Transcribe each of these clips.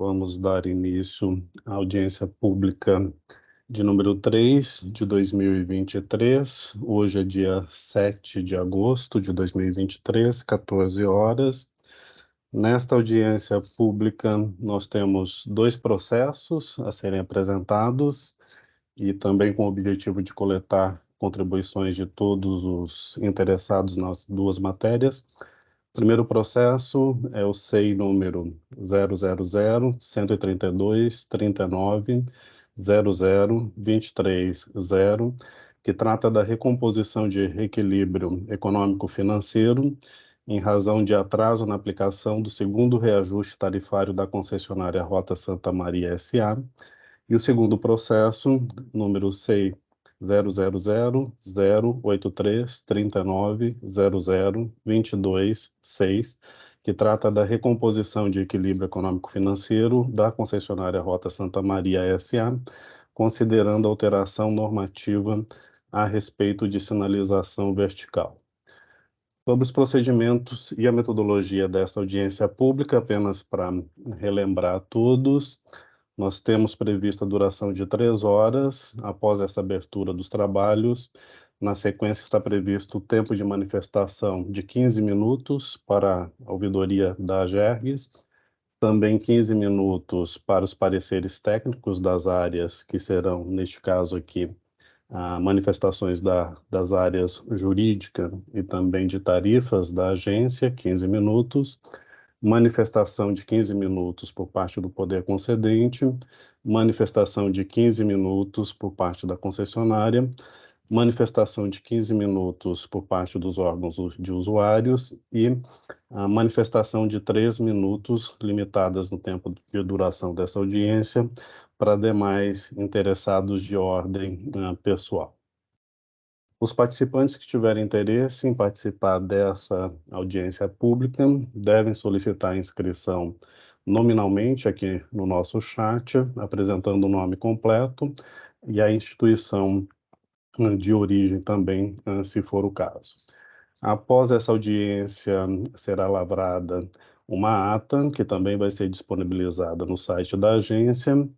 Vamos dar início à audiência pública de número 3 de 2023. Hoje é dia 7 de agosto de 2023, 14 horas. Nesta audiência pública, nós temos 2 processos a serem apresentados e também com o objetivo de coletar contribuições de todos os interessados nas 2 matérias. O primeiro processo é o SEI número 000-132-39-00-230, que trata da recomposição de reequilíbrio econômico-financeiro em razão de atraso na aplicação do segundo reajuste tarifário da concessionária Rota Santa Maria S.A. E o segundo processo, número SEI 000-083-39-00-22-6, que trata da recomposição de equilíbrio econômico-financeiro da concessionária Rota Santa Maria S.A., considerando alteração normativa a respeito de sinalização vertical. Sobre os procedimentos e a metodologia dessa audiência pública, apenas para relembrar a todos, nós temos previsto a duração de 3 horas após essa abertura dos trabalhos. Na sequência está previsto o tempo de manifestação de 15 minutos para a ouvidoria da AGERGS, também 15 minutos para os pareceres técnicos das áreas, que serão, neste caso aqui, manifestações das áreas jurídica e também de tarifas da agência, 15 minutos, manifestação de 15 minutos por parte do poder concedente, manifestação de 15 minutos por parte da concessionária, manifestação de 15 minutos por parte dos órgãos de usuários e a manifestação de 3 minutos, limitadas no tempo de duração dessa audiência, para demais interessados de ordem pessoal. Os participantes que tiverem interesse em participar dessa audiência pública devem solicitar a inscrição nominalmente aqui no nosso chat, apresentando o nome completo e a instituição de origem também, se for o caso. Após essa audiência, será lavrada uma ata, que também vai ser disponibilizada no site da agência.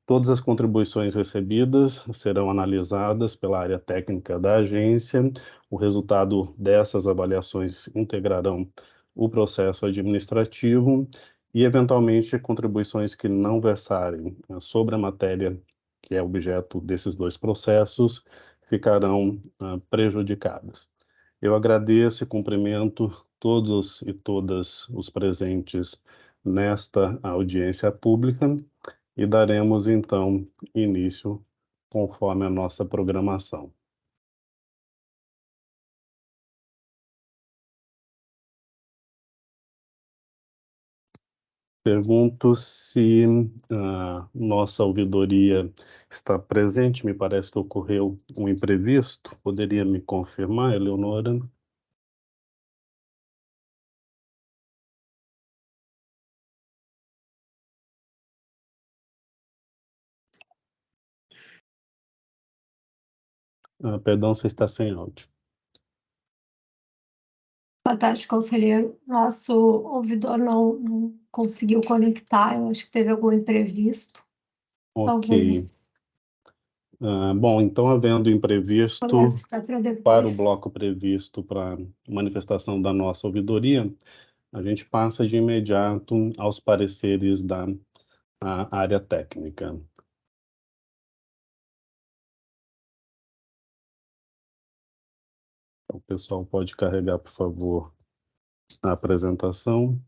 Todas as contribuições recebidas serão analisadas pela área técnica da agência. O resultado dessas avaliações integrarão o processo administrativo e, eventualmente, contribuições que não versarem sobre a matéria que é objeto desses 2 processos ficarão prejudicadas. Eu agradeço e cumprimento todos e todas os presentes nesta audiência pública e daremos, então, início conforme a nossa programação. Pergunto se a nossa ouvidoria está presente. Me parece que ocorreu um imprevisto. Poderia me confirmar, Eleonora? Perdão, você está sem áudio. Boa tarde, conselheiro. Nosso ouvidor não conseguiu conectar, eu acho que teve algum imprevisto. Ok. Talvez Bom, então, havendo imprevisto pudesse ficar para para o depois. bloco previsto para manifestação da nossa ouvidoria, a gente passa de imediato aos pareceres da área técnica. O pessoal pode carregar, por favor, a apresentação.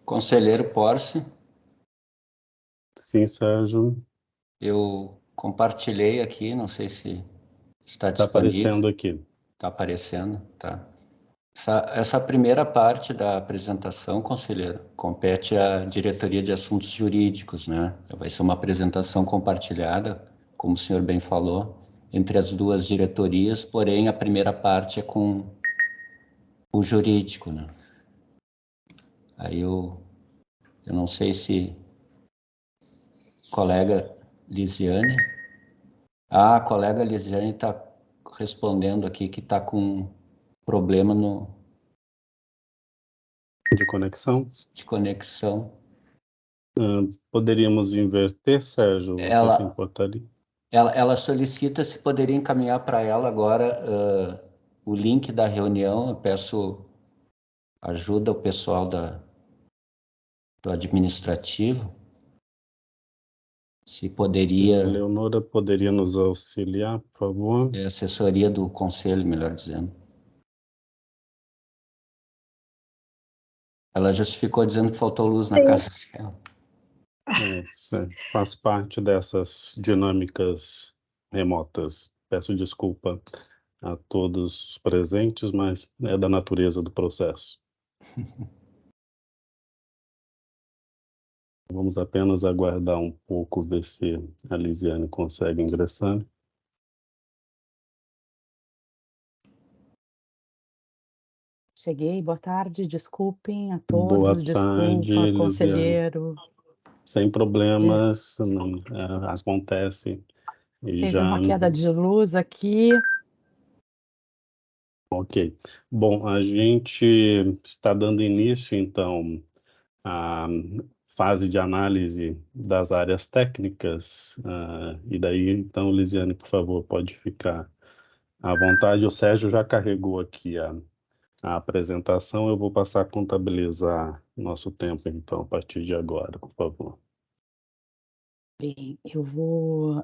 Conselheiro Porce. Sim, Sérgio. Eu compartilhei aqui, não sei se está Está disponível. aparecendo aqui. Está aparecendo, tá. Essa primeira parte da apresentação, conselheiro, compete à Diretoria de Assuntos Jurídicos, né? Vai ser uma apresentação compartilhada, como o senhor bem falou, entre as duas diretorias, porém a primeira parte é com o jurídico, né? Aí eu não sei se colega Lisiane... a colega Lisiane está respondendo aqui que está com problema De conexão. de conexão. Poderíamos inverter, Sérgio? Você se importaria? Ela solicita se poderia encaminhar para ela agora o link da reunião. Eu peço ajuda ao pessoal do administrativo. Se poderia... Leonora, poderia nos auxiliar, por favor? Assessoria do conselho, melhor dizendo. Ela justificou dizendo que faltou luz na casa dela. Faz parte dessas dinâmicas remotas. Peço desculpa a todos os presentes, mas é da natureza do processo. Vamos apenas aguardar um pouco, ver se a Lisiane consegue ingressar. Cheguei, boa tarde, desculpem a Boa todos, tarde, desculpa, Lisiane. conselheiro. Sem problemas, acontece. E Teve já... uma queda de luz aqui. Ok. Bom, a gente está dando início, então, à fase de análise das áreas técnicas. E daí, então, Lisiane, por favor, pode ficar à vontade. O Sérgio já carregou aqui a apresentação. Eu vou passar a contabilizar nosso tempo, então, a partir de agora, por favor. Bem,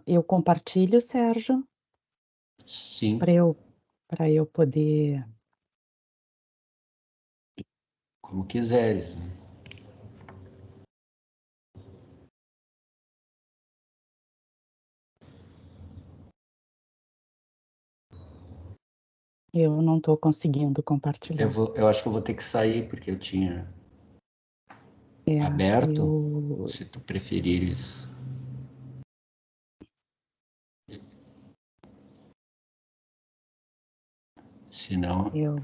eu compartilho, Sérgio, Sim. para eu poder... Como quiseres, né? Eu não estou conseguindo compartilhar. Eu acho que eu vou ter que sair, porque eu tinha aberto, se tu preferires. Se não... Eu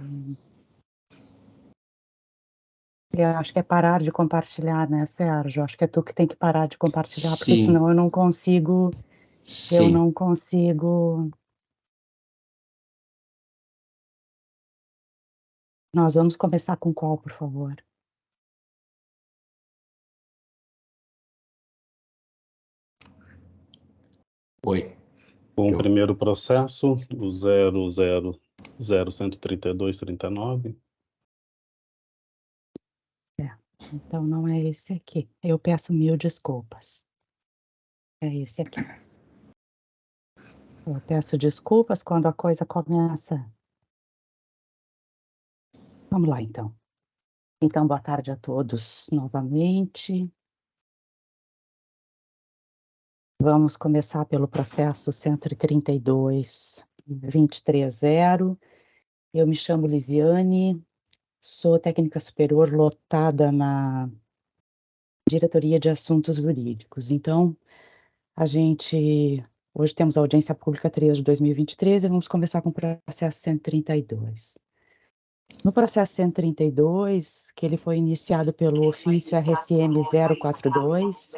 acho que é parar de compartilhar, né, Sérgio? Acho que é tu que tem que parar de compartilhar, porque Sim. senão eu não consigo... Sim. Eu não consigo... Nós vamos começar com qual, por favor? Oi. Com o primeiro processo, o 000013239. Então não é esse aqui. Eu peço 1000 desculpas. É esse aqui. Eu peço desculpas quando a coisa começa. Vamos lá, então. Então, boa tarde a todos novamente. Vamos começar pelo processo 132.230. Eu me chamo Lisiane, sou técnica superior lotada na Diretoria de Assuntos Jurídicos. Então, hoje temos a audiência pública 3 de 2023 e vamos começar com o processo 132. No processo 132, que ele foi iniciado pelo ofício RSM 042,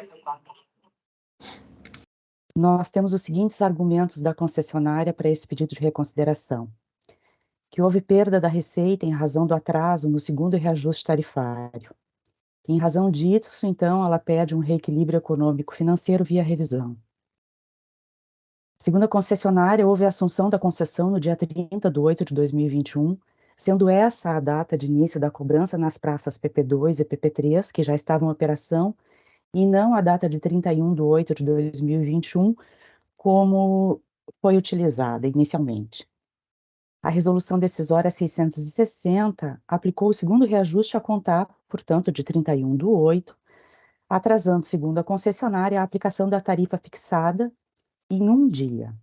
nós temos os seguintes argumentos da concessionária para esse pedido de reconsideração: que houve perda da receita em razão do atraso no segundo reajuste tarifário. Em razão disso, então, ela pede um reequilíbrio econômico-financeiro via revisão. Segundo a concessionária, houve a assunção da concessão no dia 30/8 de 2021, sendo essa a data de início da cobrança nas praças PP2 e PP3, que já estavam em operação, e não a data de 31/8 de 2021, como foi utilizada inicialmente. A resolução decisória 660 aplicou o segundo reajuste a contar, portanto, de 31/8, atrasando, segundo a concessionária, a aplicação da tarifa fixada em um dia.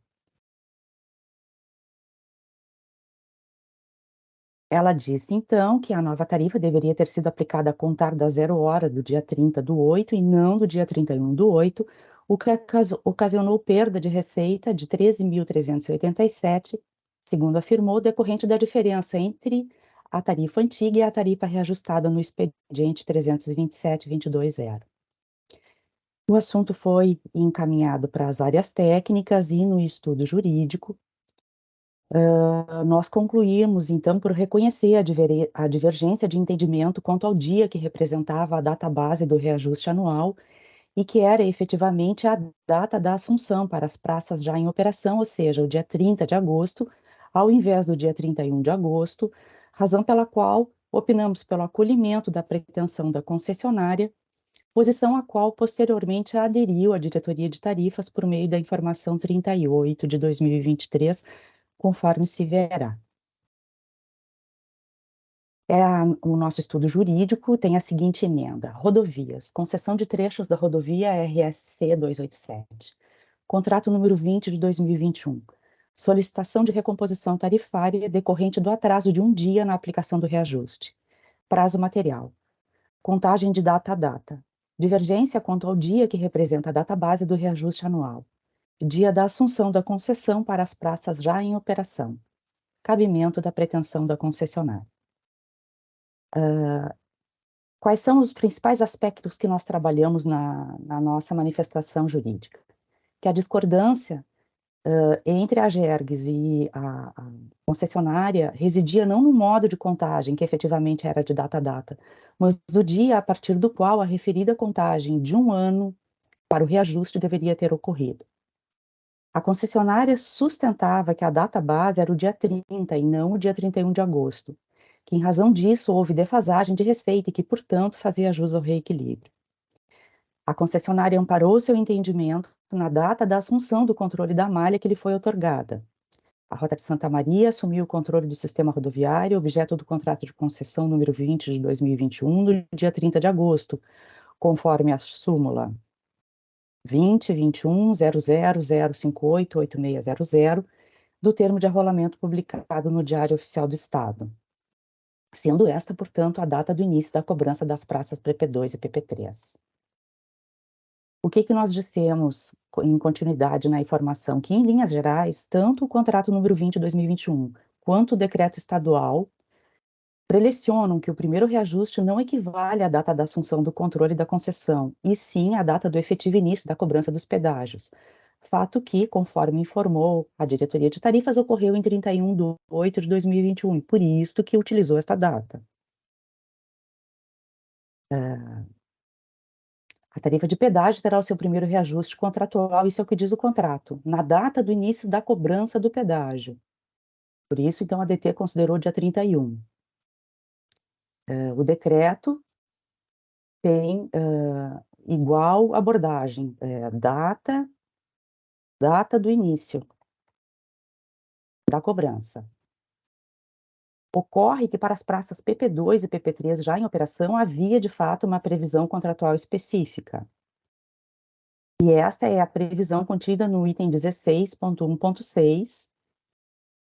Ela disse, então, que a nova tarifa deveria ter sido aplicada a contar da 0 hora do dia 30/8 e não do dia 31/8, o que ocasionou perda de receita de 13.387, segundo afirmou, decorrente da diferença entre a tarifa antiga e a tarifa reajustada no expediente 327.22.0. O assunto foi encaminhado para as áreas técnicas e no estudo jurídico. Nós concluímos, então, por reconhecer a divergência de entendimento quanto ao dia que representava a data base do reajuste anual e que era efetivamente a data da assunção para as praças já em operação, ou seja, o dia 30 de agosto, ao invés do dia 31 de agosto, razão pela qual opinamos pelo acolhimento da pretensão da concessionária, posição a qual posteriormente aderiu a diretoria de tarifas por meio da informação 38 de 2023, conforme se verá. O nosso estudo jurídico tem a seguinte emenda: rodovias, concessão de trechos da rodovia RSC 287, contrato número 20 de 2021, solicitação de recomposição tarifária decorrente do atraso de um dia na aplicação do reajuste, prazo material, contagem de data a data, divergência quanto ao dia que representa a data base do reajuste anual, dia da assunção da concessão para as praças já em operação, cabimento da pretensão da concessionária. Quais são os principais aspectos que nós trabalhamos na nossa manifestação jurídica? Que a discordância entre a Agergs e a concessionária residia não no modo de contagem, que efetivamente era de data a data, mas o dia a partir do qual a referida contagem de um ano para o reajuste deveria ter ocorrido. A concessionária sustentava que a data base era o dia 30 e não o dia 31 de agosto, que em razão disso houve defasagem de receita e que, portanto, fazia jus ao reequilíbrio. A concessionária amparou seu entendimento na data da assunção do controle da malha que lhe foi outorgada. A Rota de Santa Maria assumiu o controle do sistema rodoviário, objeto do contrato de concessão número 20 de 2021, no dia 30 de agosto, conforme a súmula 20.21.00.058.8600 do termo de arrolamento publicado no Diário Oficial do Estado, sendo esta, portanto, a data do início da cobrança das praças PP2 e PP3. O que nós dissemos em continuidade na informação? Que, em linhas gerais, tanto o contrato número 20 de 2021 quanto o decreto estadual prelecionam que o primeiro reajuste não equivale à data da assunção do controle da concessão, e sim à data do efetivo início da cobrança dos pedágios. Fato que, conforme informou a diretoria de tarifas, ocorreu em 31/8 de 2021, e por isso que utilizou esta data. A tarifa de pedágio terá o seu primeiro reajuste contratual, isso é o que diz o contrato, na data do início da cobrança do pedágio. Por isso, então, a DT considerou dia 31. O decreto tem igual abordagem, data do início da cobrança. Ocorre que para as praças PP2 e PP3 já em operação havia, de fato, uma previsão contratual específica. E esta é a previsão contida no item 16.1.6,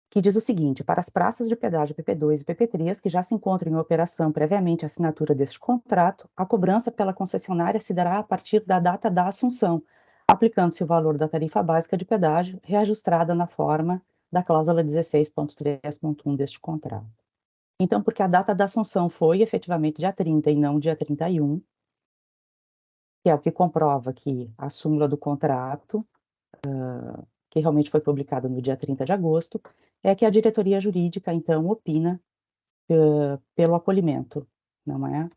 que diz o seguinte: para as praças de pedágio PP2 e PP3 que já se encontram em operação previamente à assinatura deste contrato, a cobrança pela concessionária se dará a partir da data da assunção, aplicando-se o valor da tarifa básica de pedágio reajustada na forma da cláusula 16.3.1 deste contrato. Então, porque a data da assunção foi efetivamente dia 30 e não dia 31, que é o que comprova que a súmula do contrato, que realmente foi publicada no dia 30 de agosto, é que a diretoria jurídica, então, opina pelo acolhimento, não é?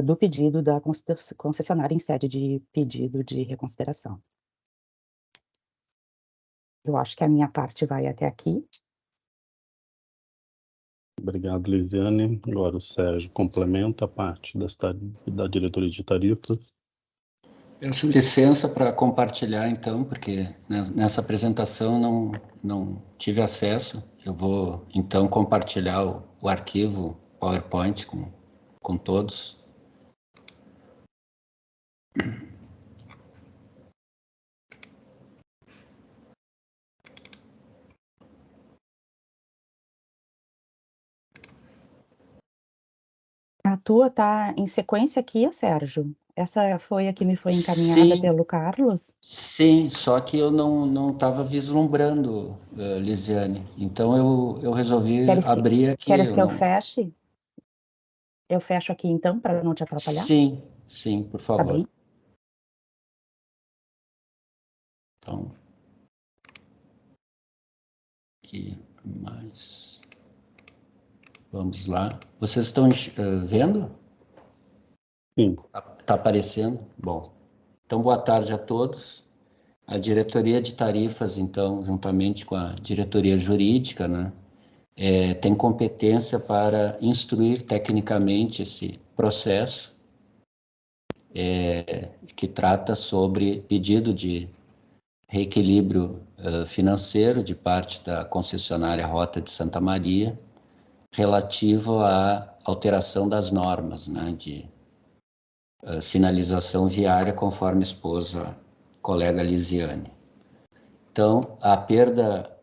Do pedido da concessionária em sede de pedido de reconsideração. Eu acho que a minha parte vai até aqui. Obrigado, Lisiane. Agora o Sérgio complementa a parte da diretoria de tarifas. Peço licença para compartilhar, então, porque nessa apresentação não tive acesso. Eu vou, então, compartilhar o arquivo PowerPoint com todos. A tua tá em sequência aqui, Sérgio? Essa foi a que me foi encaminhada Sim, pelo Carlos? sim, só que eu não estava vislumbrando, Lisiane. Então eu resolvi Queres que, abrir aqui. queres Eu que eu não. feche? Eu fecho aqui então, para não te atrapalhar? Sim, sim, por Tá favor. bem? Então, aqui mais. Vamos lá. Vocês estão vendo? Sim. Tá aparecendo? Bom. Então, boa tarde a todos. A diretoria de tarifas, então, juntamente com a diretoria jurídica, né, tem competência para instruir tecnicamente esse processo, que trata sobre pedido de reequilíbrio financeiro de parte da concessionária Rota de Santa Maria, relativo à alteração das normas, né, de sinalização viária, conforme expôs a colega Lisiane. Então, a perda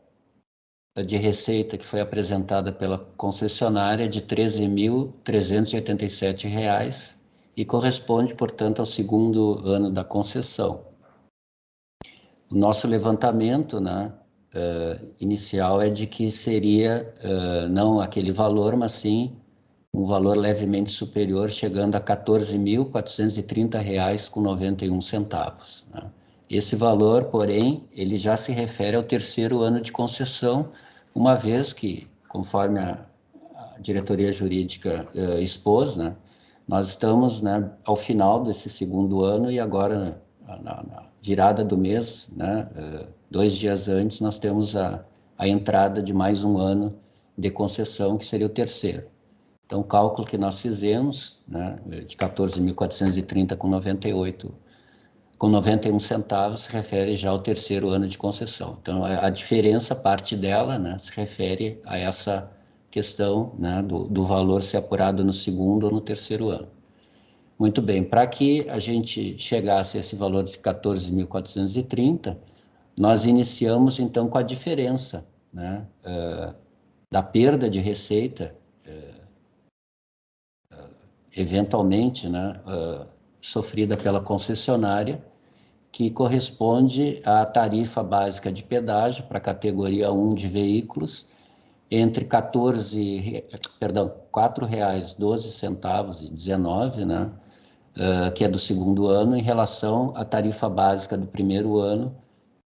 de receita que foi apresentada pela concessionária é de R$ 13.387 e corresponde, portanto, ao segundo ano da concessão. O nosso levantamento, né, inicial é de que seria não aquele valor, mas sim um valor levemente superior, chegando a R$ 14.430,91, né? Esse valor, porém, ele já se refere ao terceiro ano de concessão, uma vez que, conforme a diretoria jurídica expôs, né, nós estamos, né, ao final desse segundo ano e agora, na virada do mês, né, 2 dias antes, nós temos a entrada de mais um ano de concessão, que seria o terceiro. Então, o cálculo que nós fizemos, né, de 14.430,98 com 91 centavos, se refere já ao terceiro ano de concessão. Então, a diferença, parte dela, né, se refere a essa questão, né, do valor ser apurado no segundo ou no terceiro ano. Muito bem, para que a gente chegasse a esse valor de 14.430, nós iniciamos, então, com a diferença, né, da perda de receita, eventualmente, né, sofrida pela concessionária, que corresponde à tarifa básica de pedágio para a categoria 1 de veículos, entre R$ 4,12,19, né, que é do segundo ano, em relação à tarifa básica do primeiro ano,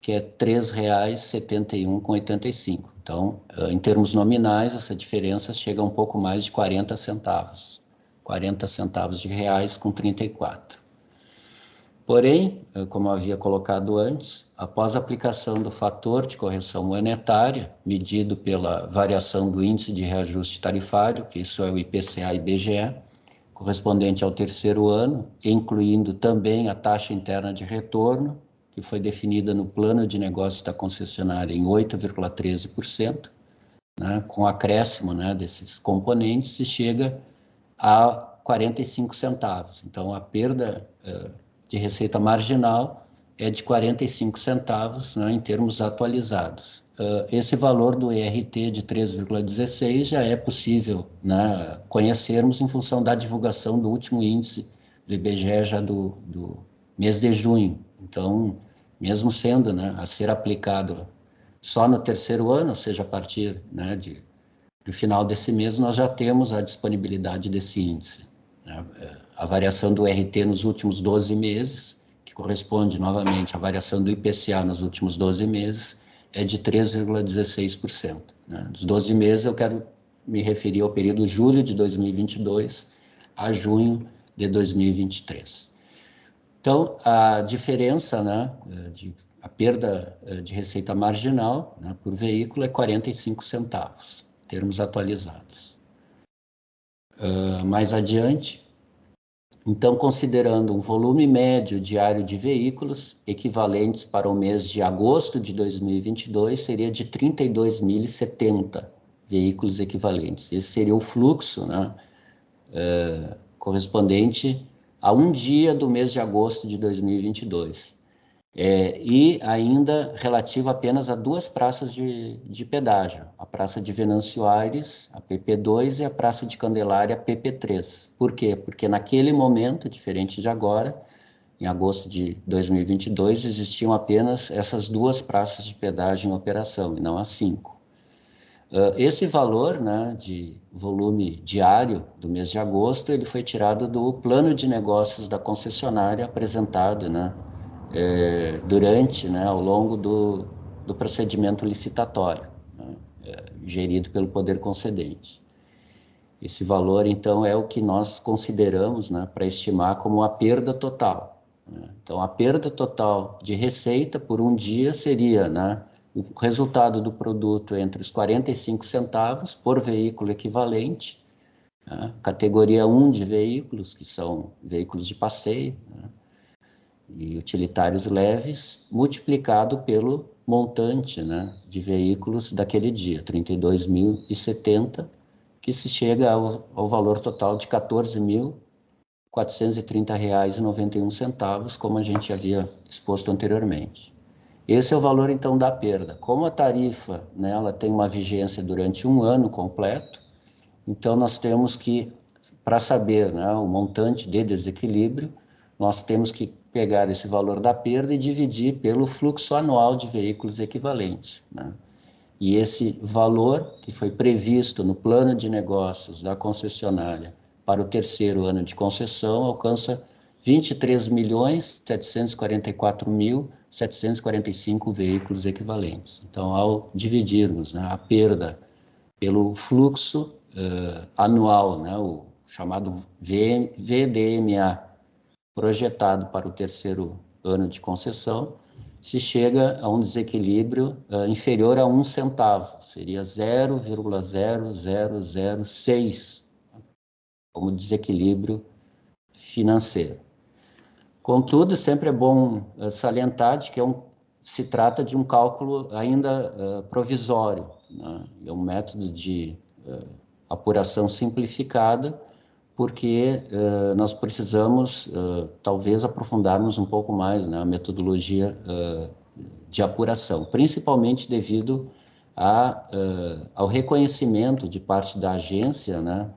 que é R$ 3,71,85. Então, em termos nominais, essa diferença chega a um pouco mais de 40 centavos. 40 centavos de reais com 34. Porém, como eu havia colocado antes, após a aplicação do fator de correção monetária, medido pela variação do índice de reajuste tarifário, que isso é o IPCA e IBGE, correspondente ao terceiro ano, incluindo também a taxa interna de retorno, que foi definida no plano de negócios da concessionária em 8,13%, né, com acréscimo, né, desses componentes, se chega a 45 centavos. Então, a perda de receita marginal é de 45 centavos, né, em termos atualizados. Esse valor do ERT de 3,16 já é possível, né, conhecermos em função da divulgação do último índice do IBGE já do mês de junho. Então, mesmo sendo, né, a ser aplicado só no terceiro ano, ou seja, a partir, né, do final desse mês, nós já temos a disponibilidade desse índice, né? A variação do RT nos últimos 12 meses, que corresponde novamente à variação do IPCA nos últimos 12 meses, é de 3,16%. Né? Dos 12 meses, eu quero me referir ao período julho de 2022 a junho de 2023. Então, a diferença, né, a perda de receita marginal, né, por veículo é 45 centavos, termos atualizados. Mais adiante, então, considerando um volume médio diário de veículos equivalentes para o mês de agosto de 2022, seria de 32.070 veículos equivalentes. Esse seria o fluxo, né, correspondente a um dia do mês de agosto de 2022. E ainda relativo apenas a duas praças de pedágio, a Praça de Venâncio Aires, a PP2, e a Praça de Candelária, a PP3. Por quê? Porque naquele momento, diferente de agora, em agosto de 2022, existiam apenas essas duas praças de pedágio em operação, e não as 5. Esse valor, né, de volume diário do mês de agosto, ele foi tirado do plano de negócios da concessionária apresentado, né, durante, né, ao longo do procedimento licitatório, né, gerido pelo poder concedente. Esse valor, então, é o que nós consideramos, né, para estimar como a perda total, né? Então, a perda total de receita por um dia seria, né, o resultado do produto entre os 45 centavos por veículo equivalente, né, categoria 1 de veículos, que são veículos de passeio, né, e utilitários leves, multiplicado pelo montante, né, de veículos daquele dia, 32.070, que se chega ao valor total de R$ 14.430,91, como a gente havia exposto anteriormente. Esse é o valor, então, da perda. Como a tarifa, né, ela tem uma vigência durante um ano completo, então nós temos que, para saber, né, o montante de desequilíbrio, nós temos que pegar esse valor da perda e dividir pelo fluxo anual de veículos equivalentes, né? E esse valor que foi previsto no plano de negócios da concessionária para o terceiro ano de concessão alcança 23.744.745 veículos equivalentes. Então, ao dividirmos, né, a perda pelo fluxo anual, né, o chamado VDMA, projetado para o terceiro ano de concessão, se chega a um desequilíbrio inferior a 1 centavo, seria 0,0006 como desequilíbrio financeiro. Contudo, sempre é bom salientar de que se trata de um cálculo ainda provisório, né? É um método de apuração simplificada, porque nós precisamos, talvez, aprofundarmos um pouco mais, né, a metodologia de apuração, principalmente devido ao reconhecimento de parte da agência, né,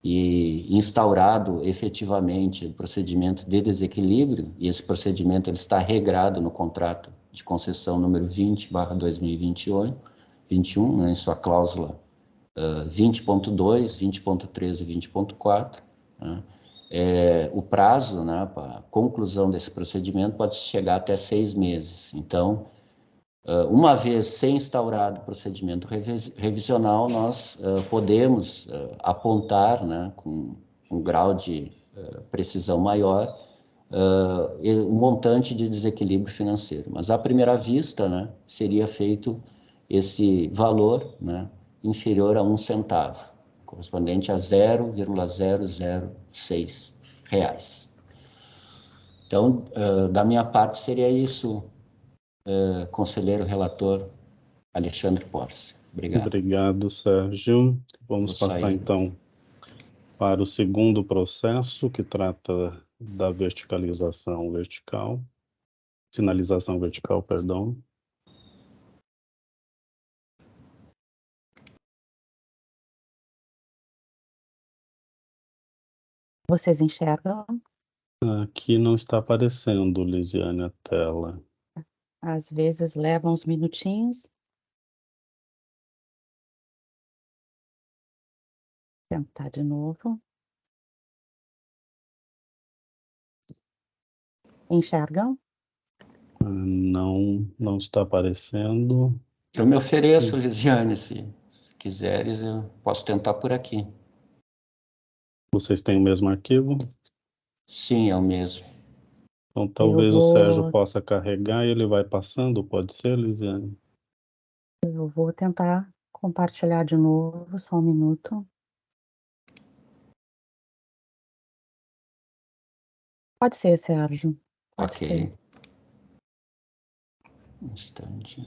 e instaurado efetivamente o procedimento de desequilíbrio, e esse procedimento ele está regrado no contrato de concessão número 20/2021, né, em sua cláusula 20.2, 20.13 e 20.4, né? O prazo, né, para a conclusão desse procedimento pode chegar até 6 meses. Então, uma vez sem instaurado o procedimento revisional, nós podemos apontar, né, com um grau de precisão maior, o montante de desequilíbrio financeiro. Mas, à primeira vista, né, seria feito esse valor, né, inferior a 1 centavo, correspondente a 0,006 reais. Então, da minha parte, seria isso, conselheiro relator Alexandre Porce. Obrigado. Obrigado, Sérgio. Vamos passar, então, para o segundo processo, que trata da sinalização vertical, perdão. Vocês enxergam? Aqui não está aparecendo, Lisiane, a tela. Às vezes leva uns minutinhos. Tentar de novo. Enxergam? Não está aparecendo. Eu me ofereço, Lisiane, se quiseres, eu posso tentar por aqui. Vocês têm o mesmo arquivo? Sim, é o mesmo. Então, talvez o Sérgio possa carregar e ele vai passando, pode ser, Lisiane? Eu vou tentar compartilhar de novo, só um minuto. Pode ser, Sérgio. Pode ser. Um instante.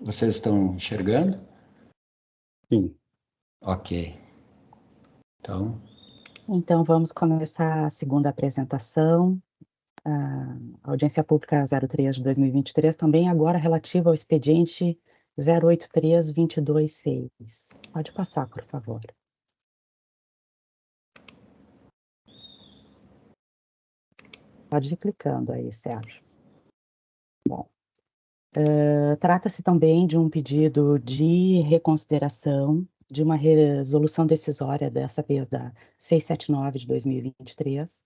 Vocês estão enxergando? Sim. Ok. Então, vamos começar a segunda apresentação, a audiência pública 03 de 2023, também agora relativa ao expediente 083-226. Pode passar, por favor. Pode ir clicando aí, Sérgio. Bom, trata-se também de um pedido de reconsideração de uma resolução decisória, dessa vez da 679 de 2023,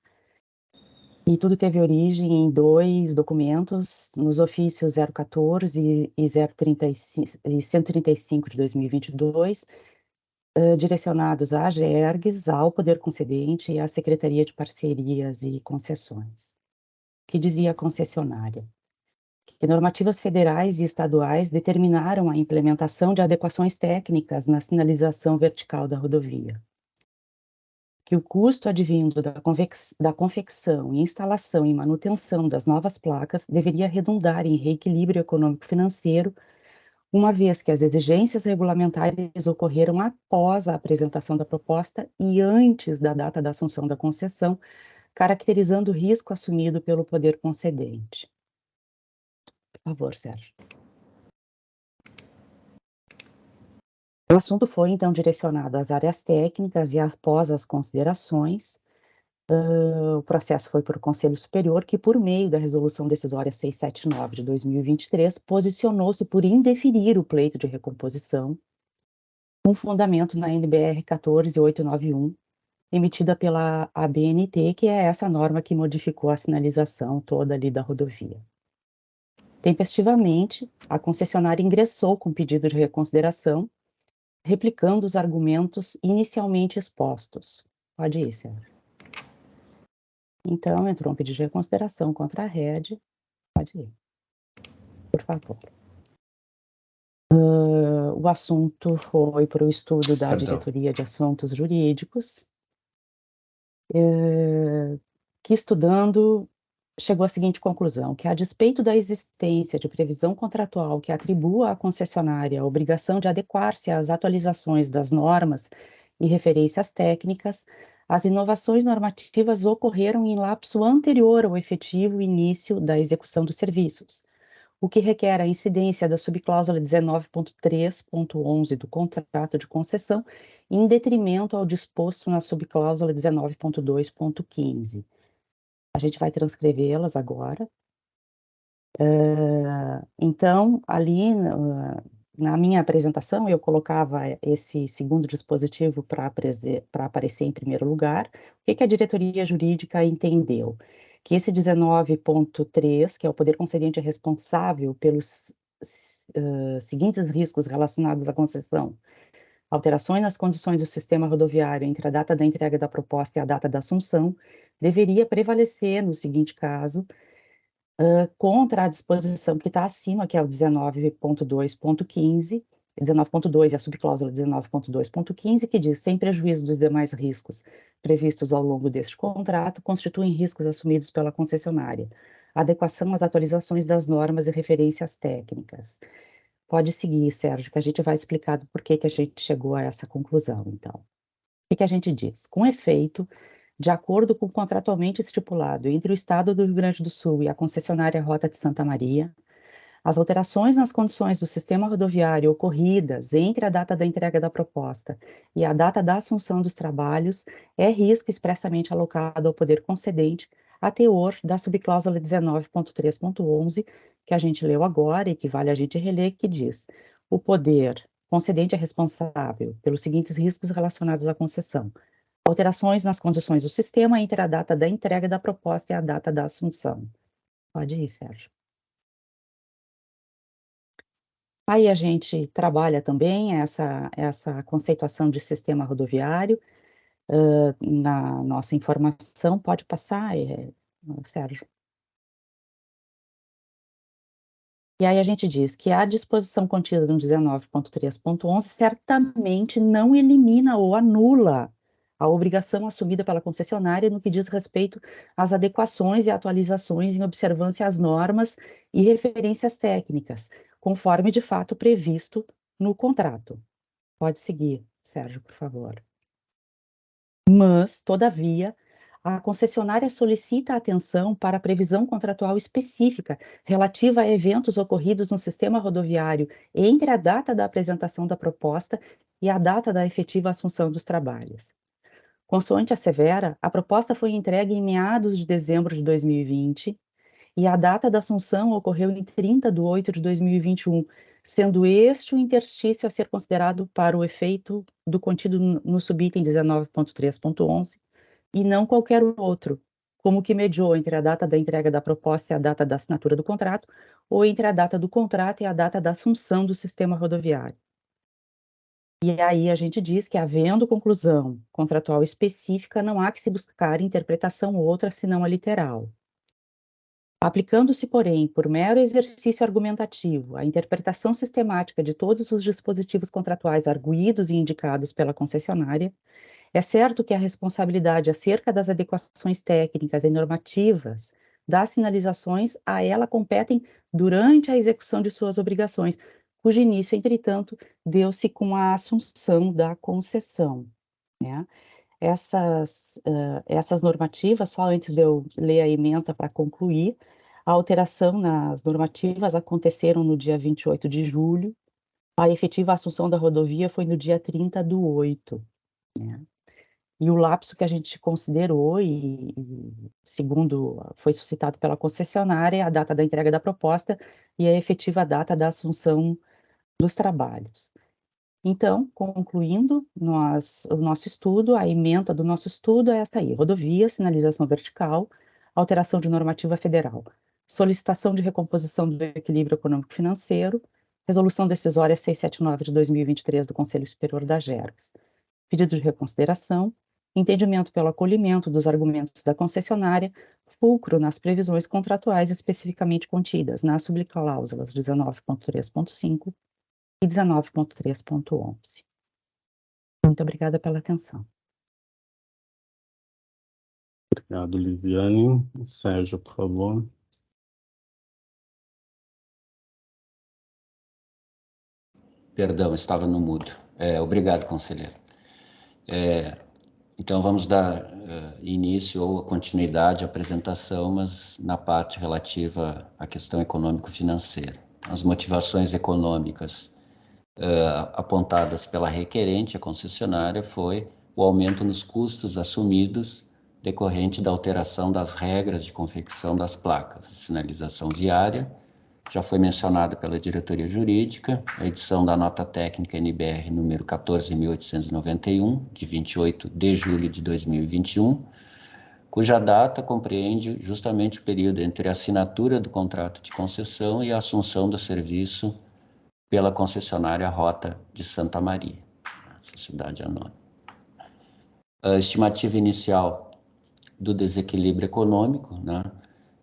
e tudo teve origem em 2 documentos, nos ofícios 014 e 135 de 2022, direcionados à AGERGS, ao Poder Concedente e à Secretaria de Parcerias e Concessões. Que dizia a concessionária? Que normativas federais e estaduais determinaram a implementação de adequações técnicas na sinalização vertical da rodovia. Que o custo advindo da confecção, instalação e manutenção das novas placas deveria redundar em reequilíbrio econômico-financeiro, uma vez que as exigências regulamentares ocorreram após a apresentação da proposta e antes da data da assunção da concessão, caracterizando o risco assumido pelo poder concedente. Por favor, Sérgio. O assunto foi, então, direcionado às áreas técnicas e após as considerações, o processo foi para o Conselho Superior, que, por meio da Resolução Decisória 679 de 2023, posicionou-se por indeferir o pleito de recomposição, com fundamento na NBR 14891, emitida pela ABNT, que é essa norma que modificou a sinalização toda ali da rodovia. Tempestivamente, a concessionária ingressou com pedido de reconsideração, replicando os argumentos inicialmente expostos. Pode ir, Sérgio. Então, entrou um pedido de reconsideração contra a rede. Pode ir. Por favor. O assunto foi para o estudo da Diretoria de Assuntos Jurídicos, que, estudando, chegou à seguinte conclusão: que, a despeito da existência de previsão contratual que atribua à concessionária a obrigação de adequar-se às atualizações das normas e referências técnicas, as inovações normativas ocorreram em lapso anterior ao efetivo início da execução dos serviços, o que requer a incidência da subcláusula 19.3.11 do contrato de concessão, em detrimento ao disposto na subcláusula 19.2.15. A gente vai transcrevê-las agora. Então, ali na minha apresentação, eu colocava esse segundo dispositivo para aparecer em primeiro lugar. O que a diretoria jurídica entendeu? Que esse 19.3, que é o poder concedente responsável pelos seguintes riscos relacionados à concessão: alterações nas condições do sistema rodoviário entre a data da entrega da proposta e a data da assunção, deveria prevalecer, no seguinte caso, contra a disposição que está acima, que é o 19.2.15, 19.2 e a subcláusula 19.2.15, que diz: sem prejuízo dos demais riscos previstos ao longo deste contrato, constituem riscos assumidos pela concessionária. Adequação às atualizações das normas e referências técnicas. Pode seguir, Sérgio, que a gente vai explicar do porquê que a gente chegou a essa conclusão, então. O que a gente diz? Com efeito, de acordo com o contratualmente estipulado entre o Estado do Rio Grande do Sul e a concessionária Rota de Santa Maria, as alterações nas condições do sistema rodoviário ocorridas entre a data da entrega da proposta e a data da assunção dos trabalhos é risco expressamente alocado ao poder concedente a teor da subcláusula 19.3.11, que a gente leu agora e que vale a gente reler, que diz: o poder concedente é responsável pelos seguintes riscos relacionados à concessão: alterações nas condições do sistema entre a data da entrega da proposta e a data da assunção. Pode ir, Sérgio. Aí a gente trabalha também essa conceituação de sistema rodoviário na nossa informação. Pode passar, Sérgio. E aí a gente diz que a disposição contida no 19.3.11 certamente não elimina ou anula a obrigação assumida pela concessionária no que diz respeito às adequações e atualizações em observância às normas e referências técnicas, conforme de fato previsto no contrato. Pode seguir, Sérgio, por favor. Mas, todavia, a concessionária solicita atenção para a previsão contratual específica relativa a eventos ocorridos no sistema rodoviário entre a data da apresentação da proposta e a data da efetiva assunção dos trabalhos. Consoante assevera, a proposta foi entregue em meados de dezembro de 2020 e a data da assunção ocorreu em 30 de 8 de 2021, sendo este o interstício a ser considerado para o efeito do contido no subitem 19.3.11 e não qualquer outro, como que mediou entre a data da entrega da proposta e a data da assinatura do contrato, ou entre a data do contrato e a data da assunção do sistema rodoviário. E aí a gente diz que, havendo conclusão contratual específica, não há que se buscar interpretação outra senão a literal. Aplicando-se, porém, por mero exercício argumentativo, a interpretação sistemática de todos os dispositivos contratuais arguidos e indicados pela concessionária, é certo que a responsabilidade acerca das adequações técnicas e normativas das sinalizações a ela competem durante a execução de suas obrigações, cujo início, entretanto, deu-se com a assunção da concessão, né? Essas normativas, só antes de eu ler a ementa para concluir, a alteração nas normativas aconteceram no dia 28 de julho, a efetiva assunção da rodovia foi no dia 30 do 8, né? E o lapso que a gente considerou, segundo foi suscitado pela concessionária, é a data da entrega da proposta e a efetiva data da assunção dos trabalhos. Então, concluindo o nosso estudo, a ementa do nosso estudo é esta aí: rodovia, sinalização vertical, alteração de normativa federal, solicitação de recomposição do equilíbrio econômico-financeiro, resolução decisória 679 de 2023 do Conselho Superior da AGERGS, pedido de reconsideração, entendimento pelo acolhimento dos argumentos da concessionária, fulcro nas previsões contratuais especificamente contidas nas subcláusulas 19.3.5 e 19.3.11. Muito obrigada pela atenção. Obrigado, Liviane. Sérgio, por favor. Perdão, estava no mudo. Obrigado, conselheiro. Então, vamos dar início ou continuidade à apresentação, mas na parte relativa à questão econômico-financeira. As motivações econômicas apontadas pela requerente, a concessionária, foi o aumento nos custos assumidos decorrente da alteração das regras de confecção das placas de sinalização viária. Já foi mencionado pela diretoria jurídica, a edição da nota técnica NBR número 14.891, de 28 de julho de 2021, cuja data compreende justamente o período entre a assinatura do contrato de concessão e a assunção do serviço pela concessionária Rota de Santa Maria, Sociedade Anônima. A estimativa inicial do desequilíbrio econômico, né?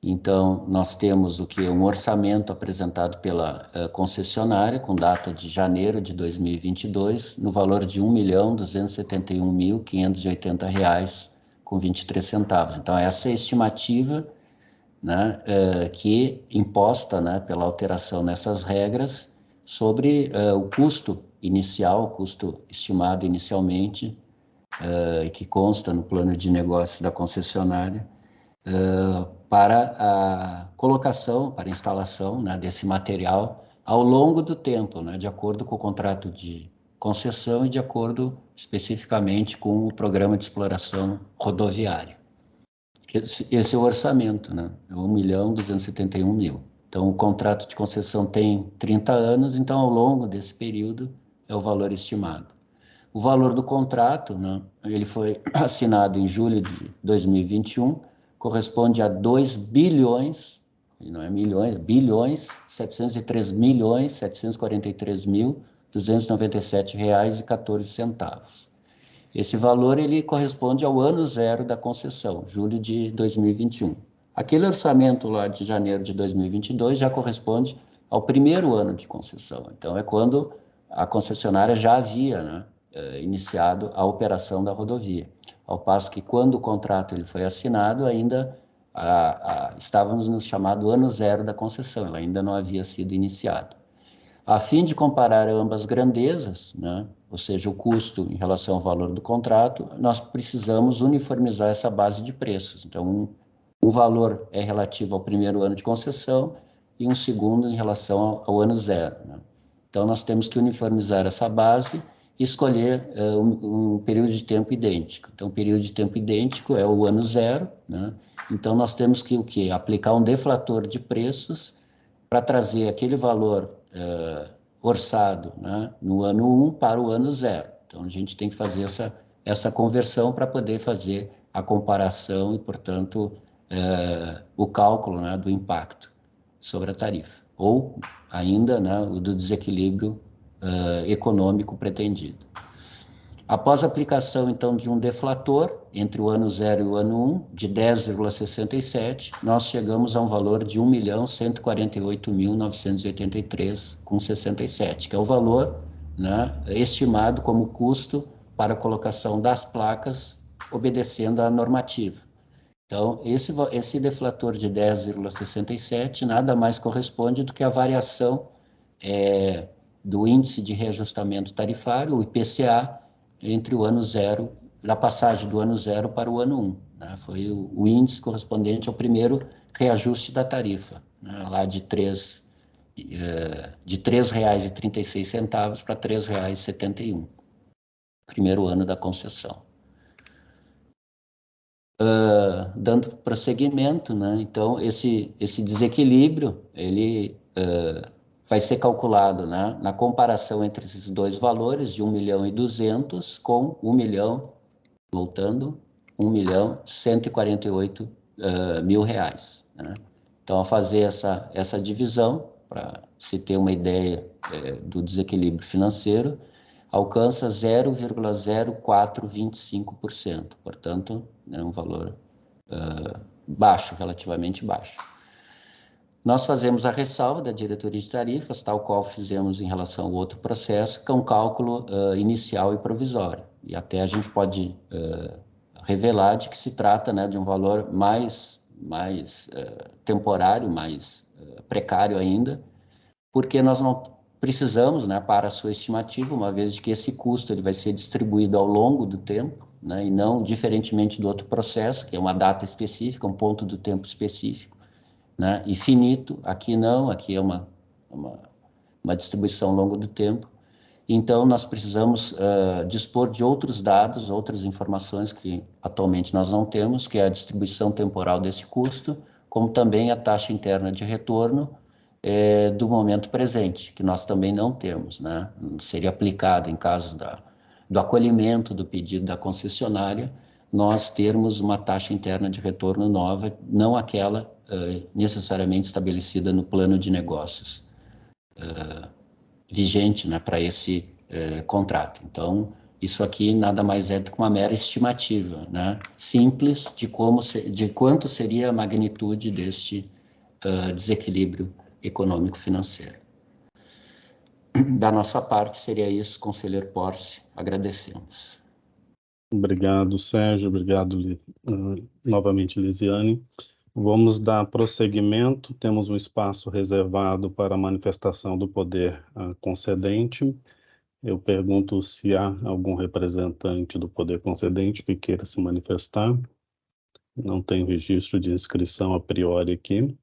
Então, nós temos um orçamento apresentado pela concessionária, com data de janeiro de 2022, no valor de R$ 1.271.580,23. Então, essa é a estimativa, né, que imposta, né, pela alteração nessas regras, sobre o custo inicial, o custo estimado inicialmente, que consta no plano de negócio da concessionária, para a colocação, para a instalação, né, desse material ao longo do tempo, né, de acordo com o contrato de concessão e de acordo especificamente com o programa de exploração rodoviária. Esse é o orçamento, né, é 1.271.000. Então, o contrato de concessão tem 30 anos, então, ao longo desse período, é o valor estimado. O valor do contrato, né, ele foi assinado em julho de 2021, corresponde a 2 bilhões, não é milhões, bilhões, 703.743.297,14. Esse valor, ele corresponde ao ano zero da concessão, julho de 2021. Aquele orçamento lá de janeiro de 2022 já corresponde ao primeiro ano de concessão. Então, é quando a concessionária já havia, né, iniciado a operação da rodovia. Ao passo que, quando o contrato ele foi assinado, ainda estávamos no chamado ano zero da concessão, ela ainda não havia sido iniciada. A fim de comparar ambas grandezas, né, ou seja, o custo em relação ao valor do contrato, nós precisamos uniformizar essa base de preços. Então, um valor é relativo ao primeiro ano de concessão e um segundo em relação ao ano zero, né? Então, nós temos que uniformizar essa base e escolher um período de tempo idêntico. Então, o período de tempo idêntico é o ano zero, né? Então, nós temos que o quê? Aplicar um deflator de preços para trazer aquele valor orçado, né, no ano 1 para o ano 0. Então, a gente tem que fazer essa conversão para poder fazer a comparação e, portanto, o cálculo, né, do impacto sobre a tarifa. Ou, ainda, né, o do desequilíbrio econômico pretendido. Após a aplicação, então, de um deflator, entre o ano 0 e o ano 1, de 10,67, nós chegamos a um valor de R$ 1.148.983,67, que é o valor, né, estimado como custo para a colocação das placas, obedecendo à normativa. Então, esse deflator de 10,67 nada mais corresponde do que a variação do índice de reajustamento tarifário, o IPCA, entre o ano 0, da passagem do ano 0 para o ano 1. Né? Foi o índice correspondente ao primeiro reajuste da tarifa, né? Lá de R$ 3,36 para R$ 3,71, primeiro ano da concessão. Dando prosseguimento, né? Então, esse desequilíbrio, ele vai ser calculado, né, na comparação entre esses dois valores de 1.200.000 com 1.148.000 reais, né? Então, ao fazer essa divisão, para se ter uma ideia do desequilíbrio financeiro, alcança 0,0425%, portanto, é um valor baixo, relativamente baixo. Nós fazemos a ressalva da diretoria de tarifas, tal qual fizemos em relação ao outro processo, que é um cálculo inicial e provisório. E até a gente pode revelar de que se trata, né, de um valor mais temporário, mais precário ainda, porque nós não precisamos, né, para a sua estimativa, uma vez de que esse custo ele vai ser distribuído ao longo do tempo, né, e não diferentemente do outro processo, que é uma data específica, um ponto do tempo específico, né, e finito. Aqui não, aqui é uma distribuição ao longo do tempo. Então, nós precisamos dispor de outros dados, outras informações que atualmente nós não temos, que é a distribuição temporal desse custo, como também a taxa interna de retorno do momento presente, que nós também não temos, né? Seria aplicado em caso do acolhimento do pedido da concessionária, nós termos uma taxa interna de retorno nova, não aquela necessariamente estabelecida no plano de negócios vigente, né, para esse contrato. Então, isso aqui nada mais é do que uma mera estimativa, né, simples de quanto seria a magnitude deste desequilíbrio econômico-financeiro. Da nossa parte, seria isso, conselheiro Porce, agradecemos. Obrigado, Sérgio, obrigado novamente, Lisiane. Vamos dar prosseguimento, temos um espaço reservado para a manifestação do poder concedente. Eu pergunto se há algum representante do poder concedente que queira se manifestar. Não tem registro de inscrição a priori aqui.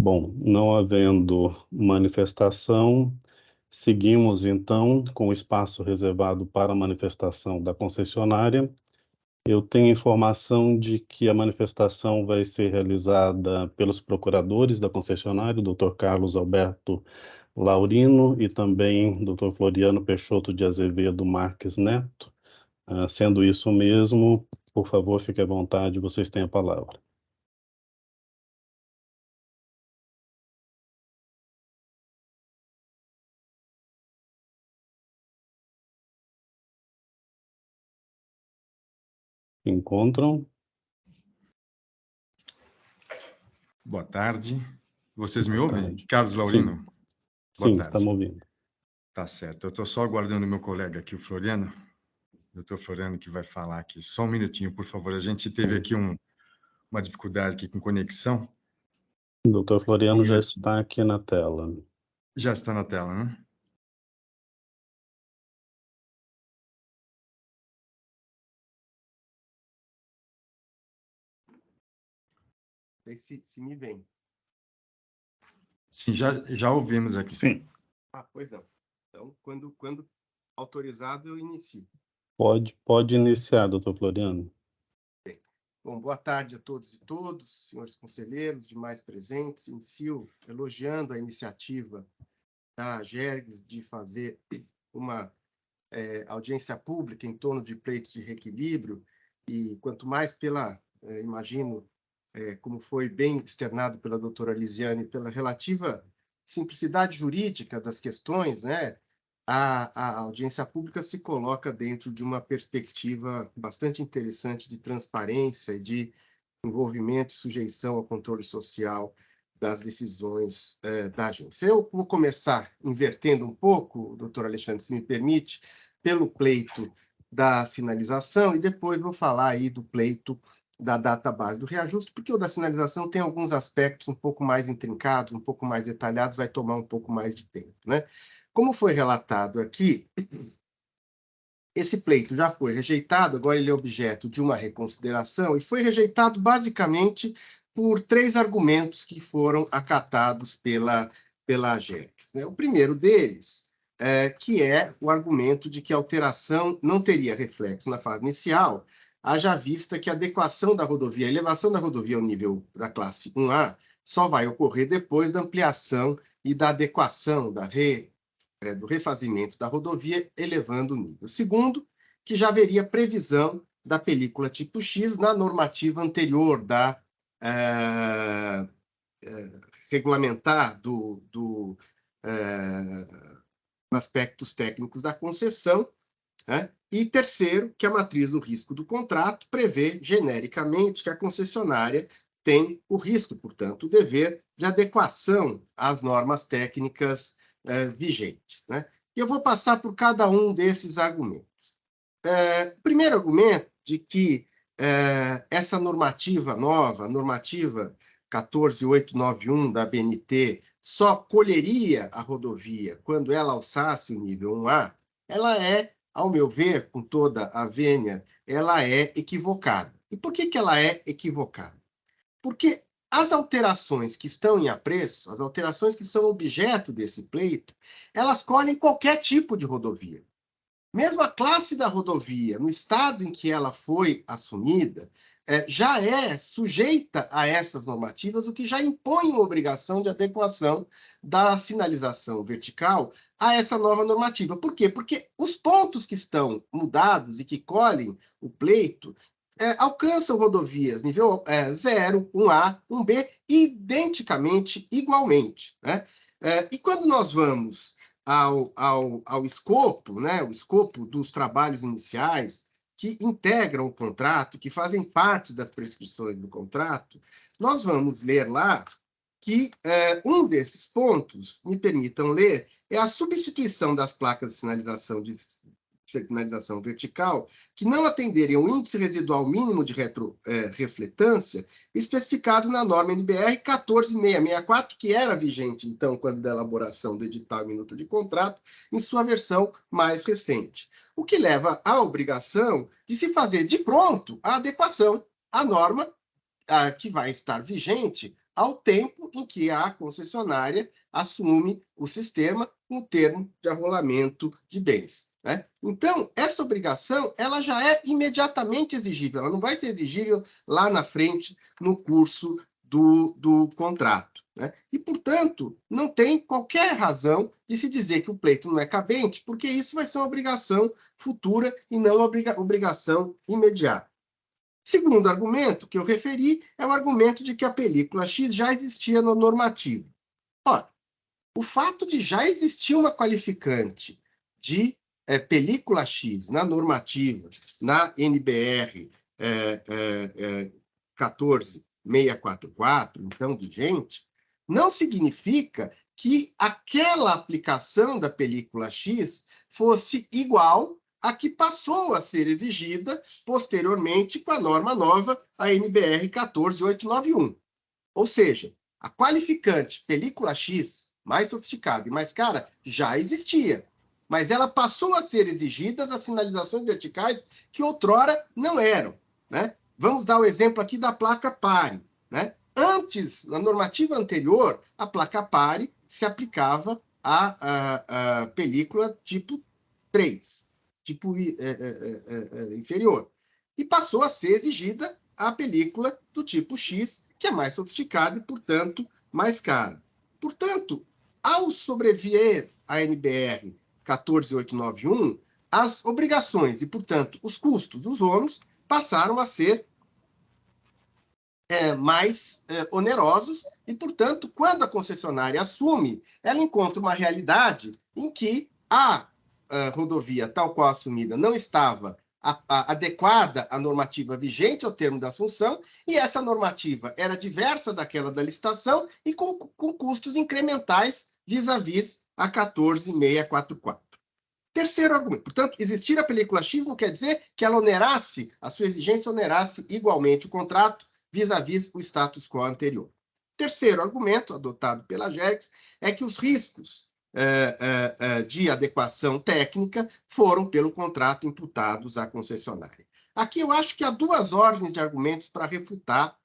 Bom, não havendo manifestação, seguimos então com o espaço reservado para a manifestação da concessionária. Eu tenho informação de que a manifestação vai ser realizada pelos procuradores da concessionária, o Dr. Carlos Alberto Laurino e também Dr. Floriano Peixoto de Azevedo Marques Neto. Sendo isso mesmo, por favor, fique à vontade, vocês têm a palavra. Se encontram? Boa tarde. Vocês me ouvem? Tarde. Carlos Laurino? Sim, Boa sim, tarde. estamos ouvindo. Tá certo. Eu estou só aguardando o meu colega aqui, o Floriano. Doutor Floriano, que vai falar aqui. Só um minutinho, por favor. A gente teve aqui uma dificuldade aqui com conexão. O doutor Floriano já está aqui na tela. Já está na tela, né? Se me vem. Sim, já ouvimos aqui. Sim. Pois não. Então, quando autorizado, eu inicio. Pode iniciar, doutor Floriano. Bom, boa tarde a todos e todos, senhores conselheiros, demais presentes. Inicio elogiando a iniciativa da Gerges de fazer uma audiência pública em torno de pleitos de reequilíbrio, e quanto mais imagino, como foi bem externado pela doutora Lisiane, pela relativa simplicidade jurídica das questões, né? A audiência pública se coloca dentro de uma perspectiva bastante interessante de transparência e de envolvimento e sujeição ao controle social das decisões da agência. Eu vou começar invertendo um pouco, doutor Alexandre, se me permite, pelo pleito da sinalização, e depois vou falar aí do pleito da database do reajuste, porque o da sinalização tem alguns aspectos um pouco mais intrincados, um pouco mais detalhados, vai tomar um pouco mais de tempo, né? Como foi relatado aqui, esse pleito já foi rejeitado, agora ele é objeto de uma reconsideração, e foi rejeitado basicamente por 3 argumentos que foram acatados pela AGEC. O primeiro deles, que é o argumento de que a alteração não teria reflexo na fase inicial, haja vista que a adequação da rodovia, a elevação da rodovia ao nível da classe 1A, só vai ocorrer depois da ampliação e da adequação do refazimento da rodovia, elevando o nível. Segundo, que já haveria previsão da película tipo X na normativa anterior da regulamentar aspectos técnicos da concessão, né? E terceiro, que a matriz do risco do contrato prevê genericamente que a concessionária tem o risco, portanto, o dever de adequação às normas técnicas vigentes, né? E eu vou passar por cada um desses argumentos. O primeiro argumento de que essa normativa nova, a normativa 14891 da BNT, só colheria a rodovia quando ela alçasse o nível 1A, ela é, ao meu ver, com toda a vênia, ela é equivocada. E por que ela é equivocada? Porque as alterações que estão em apreço, as alterações que são objeto desse pleito, elas colhem qualquer tipo de rodovia. Mesmo a classe da rodovia, no estado em que ela foi assumida, já é sujeita a essas normativas, o que já impõe uma obrigação de adequação da sinalização vertical a essa nova normativa. Por quê? Porque os pontos que estão mudados e que colhem o pleito alcançam rodovias nível 0, 1A, 1B, identicamente, igualmente, né? E quando nós vamos ao escopo, né, o escopo dos trabalhos iniciais que integram o contrato, que fazem parte das prescrições do contrato, nós vamos ler lá que um desses pontos, me permitam ler, é a substituição das placas de sinalização vertical que não atenderem ao índice residual mínimo de refletância especificado na norma NBR 14664, que era vigente, então, quando da elaboração do edital e minuta de contrato, em sua versão mais recente. O que leva à obrigação de se fazer de pronto a adequação à norma que vai estar vigente ao tempo em que a concessionária assume o sistema no termo de arrolamento de bens, né? Então, essa obrigação ela já é imediatamente exigível, ela não vai ser exigível lá na frente no curso do contrato, né? E, portanto, não tem qualquer razão de se dizer que o pleito não é cabente, porque isso vai ser uma obrigação futura e não uma obrigação imediata. Segundo argumento que eu referi é o argumento de que a película X já existia na normativa. Ora, o fato de já existir uma qualificante de película X na normativa, na NBR 14644, então vigente, não significa que aquela aplicação da película X fosse igual a que passou a ser exigida posteriormente com a norma nova, a NBR 14891. Ou seja, a qualificante película X, mais sofisticada e mais cara, já existia, mas ela passou a ser exigidas as sinalizações verticais que outrora não eram, né? Vamos dar o exemplo aqui da placa pare, né? Antes, na normativa anterior, a placa pare se aplicava à película tipo 3, tipo inferior. E passou a ser exigida a película do tipo X, que é mais sofisticada e, portanto, mais cara. Portanto, ao sobreviver a NBR 14891, as obrigações e, portanto, os custos, os ônus, passaram a ser mais onerosos e, portanto, quando a concessionária assume, ela encontra uma realidade em que a rodovia, tal qual assumida, não estava adequada à normativa vigente ao termo da assunção, e essa normativa era diversa daquela da licitação e com custos incrementais vis-à-vis a 14644. Terceiro argumento. Portanto, existir a película X não quer dizer que ela onerasse, a sua exigência onerasse igualmente o contrato vis-à-vis o status quo anterior. Terceiro argumento, adotado pela Jergs, é que os riscos de adequação técnica foram, pelo contrato, imputados à concessionária. Aqui eu acho que há duas ordens de argumentos para refutar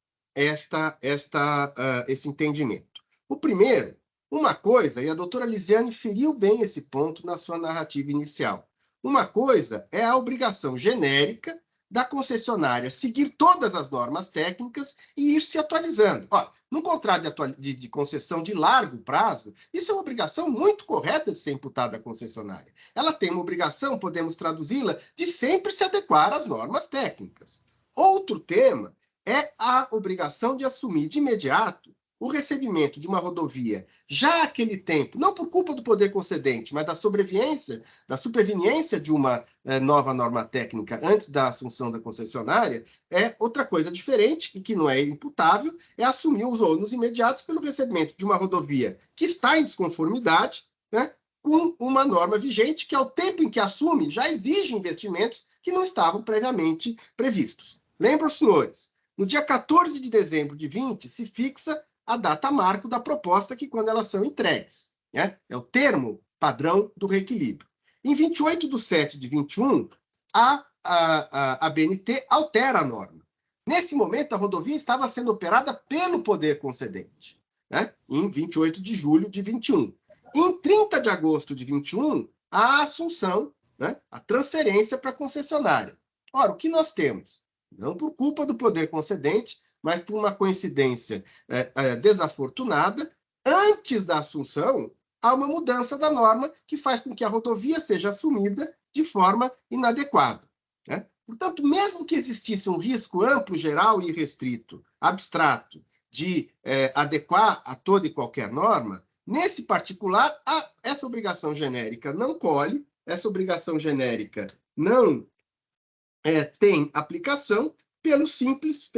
esse entendimento. O primeiro, uma coisa, e a doutora Lisiane feriu bem esse ponto na sua narrativa inicial, uma coisa é a obrigação genérica da concessionária seguir todas as normas técnicas e ir se atualizando. Olha, num contrato de concessão de largo prazo, isso é uma obrigação muito correta de ser imputada à concessionária. Ela tem uma obrigação, podemos traduzi-la, de sempre se adequar às normas técnicas. Outro tema é a obrigação de assumir de imediato o recebimento de uma rodovia, já aquele tempo, não por culpa do poder concedente, mas da superveniência de uma nova norma técnica antes da assunção da concessionária, é outra coisa diferente e que não é imputável, é assumir os ônus imediatos pelo recebimento de uma rodovia que está em desconformidade, né, com uma norma vigente que, ao tempo em que assume, já exige investimentos que não estavam previamente previstos. Lembram, senhores, no dia 14 de dezembro de 20, se fixa a data marco da proposta que quando elas são entregues, né? É o termo padrão do reequilíbrio. Em 28/7/21, a BNT altera a norma. Nesse momento, a rodovia estava sendo operada pelo poder concedente, né? Em 28 de julho de 21. Em 30 de agosto de 21, a assunção, né? A transferência para a concessionária. Ora, o que nós temos? Não por culpa do poder concedente, mas por uma coincidência desafortunada, antes da assunção, há uma mudança da norma que faz com que a rodovia seja assumida de forma inadequada, né? Portanto, mesmo que existisse um risco amplo, geral e restrito, abstrato, de adequar a toda e qualquer norma, nesse particular, essa obrigação genérica não colhe, essa obrigação genérica não tem aplicação, pela simples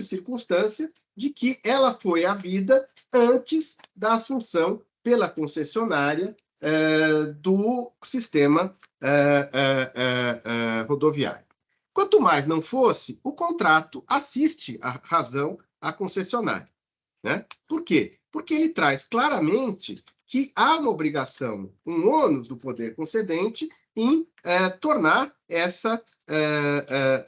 circunstância de que ela foi havida antes da assunção pela concessionária do sistema rodoviário. Quanto mais não fosse, o contrato assiste a razão à concessionária, né? Por quê? Porque ele traz claramente que há uma obrigação, um ônus do poder concedente em tornar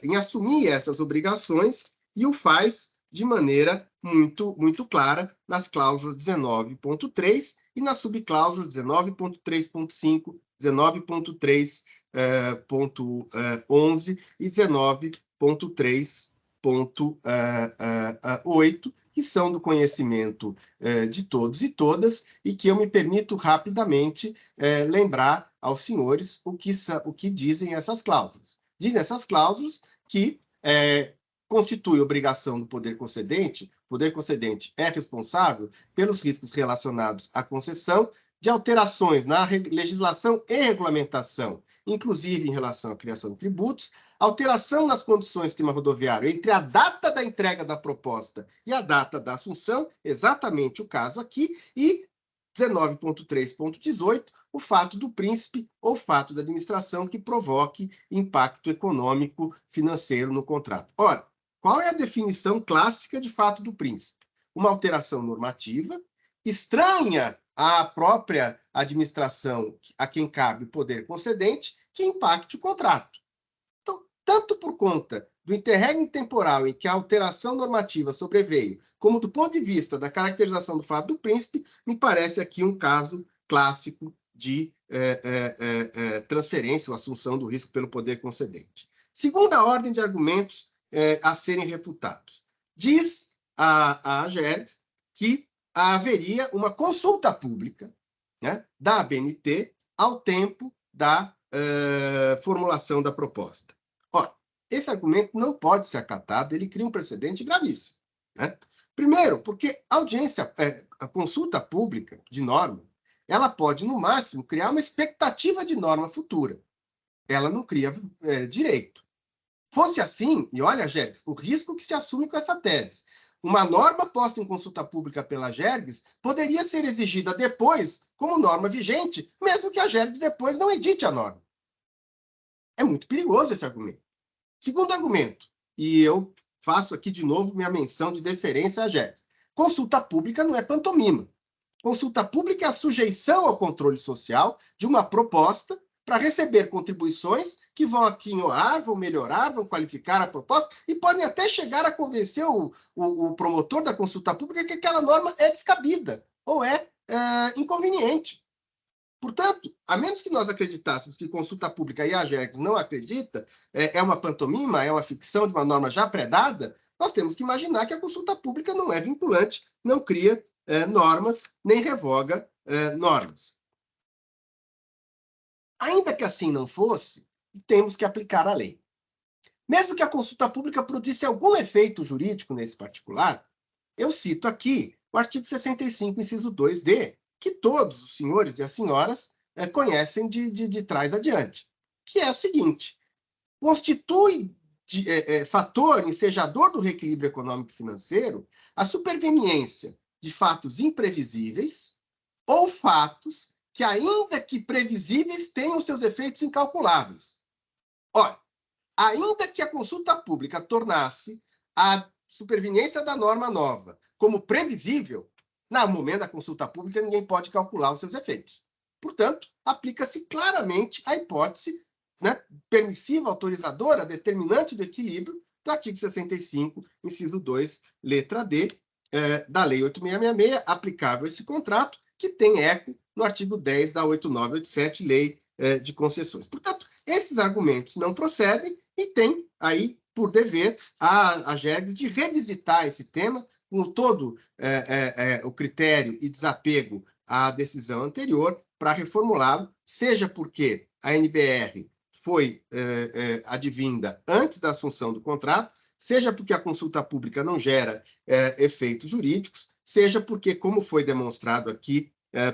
em assumir essas obrigações, e o faz de maneira muito, muito clara nas cláusulas 19.3 e nas subcláusulas 19.3.5, 19.3.11 e 19.3.8, que são do conhecimento de todos e todas, e que eu me permito rapidamente lembrar aos senhores o que dizem essas cláusulas. Dizem essas cláusulas que constitui obrigação do poder concedente. O poder concedente é responsável pelos riscos relacionados à concessão, de alterações na legislação e regulamentação, inclusive em relação à criação de tributos, alteração nas condições do sistema rodoviário entre a data da entrega da proposta e a data da assunção, exatamente o caso aqui, e 19.3.18, o fato do príncipe ou fato da administração que provoque impacto econômico financeiro no contrato. Ora, qual é a definição clássica de fato do príncipe? Uma alteração normativa estranha à própria administração a quem cabe o poder concedente que impacte o contrato. Então, tanto por conta do interregno temporal em que a alteração normativa sobreveio, como do ponto de vista da caracterização do fato do príncipe, me parece aqui um caso clássico de transferência ou assunção do risco pelo poder concedente. Segunda ordem de argumentos a serem refutados. Diz a AGERGS que haveria uma consulta pública, né, da ABNT ao tempo da formulação da proposta. Ora, esse argumento não pode ser acatado, ele cria um precedente gravíssimo, né? Primeiro, porque a consulta pública de norma, ela pode, no máximo, criar uma expectativa de norma futura. Ela não cria direito. Fosse assim, e olha, Gergs, o risco que se assume com essa tese. Uma norma posta em consulta pública pela Gergs poderia ser exigida depois como norma vigente, mesmo que a Gergs depois não edite a norma. É muito perigoso esse argumento. Segundo argumento, e eu faço aqui de novo minha menção de deferência à Gergs. Consulta pública não é pantomima. Consulta pública é a sujeição ao controle social de uma proposta para receber contribuições que vão aquinhoar, vão melhorar, vão qualificar a proposta e podem até chegar a convencer o promotor da consulta pública que aquela norma é descabida ou é inconveniente. Portanto, a menos que nós acreditássemos que consulta pública e a AGERGS não acredita, é uma pantomima, é uma ficção de uma norma já predada, nós temos que imaginar que a consulta pública não é vinculante, não cria normas, nem revoga normas. Ainda que assim não fosse, temos que aplicar a lei. Mesmo que a consulta pública produzisse algum efeito jurídico nesse particular, eu cito aqui o artigo 65, inciso 2d, que todos os senhores e as senhoras conhecem de trás adiante, que é o seguinte: constitui fator ensejador do reequilíbrio econômico financeiro a superveniência de fatos imprevisíveis ou fatos que, ainda que previsíveis, tenham seus efeitos incalculáveis. Olha, ainda que a consulta pública tornasse a superveniência da norma nova como previsível, no momento da consulta pública, ninguém pode calcular os seus efeitos. Portanto, aplica-se claramente a hipótese, né, permissiva, autorizadora, determinante do equilíbrio do artigo 65, inciso 2, letra D, da Lei 8.666, aplicável a esse contrato, que tem eco no artigo 10 da 8.987, Lei de Concessões. Portanto, esses argumentos não procedem e tem aí, por dever, a AGERGS de revisitar esse tema com todo o critério e desapego à decisão anterior para reformulá-lo, seja porque a NBR foi advinda antes da assunção do contrato, seja porque a consulta pública não gera efeitos jurídicos, seja porque, como foi demonstrado aqui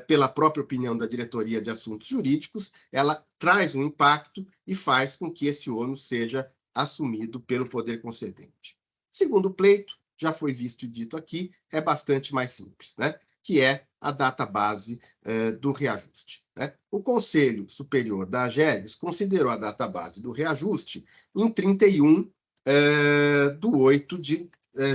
pela própria opinião da Diretoria de Assuntos Jurídicos, ela traz um impacto e faz com que esse ônus seja assumido pelo poder concedente. Segundo pleito, já foi visto e dito aqui, é bastante mais simples, né? Que é a data base do reajuste, né? O Conselho Superior da AGERGS considerou a data base do reajuste em 31 de 8 de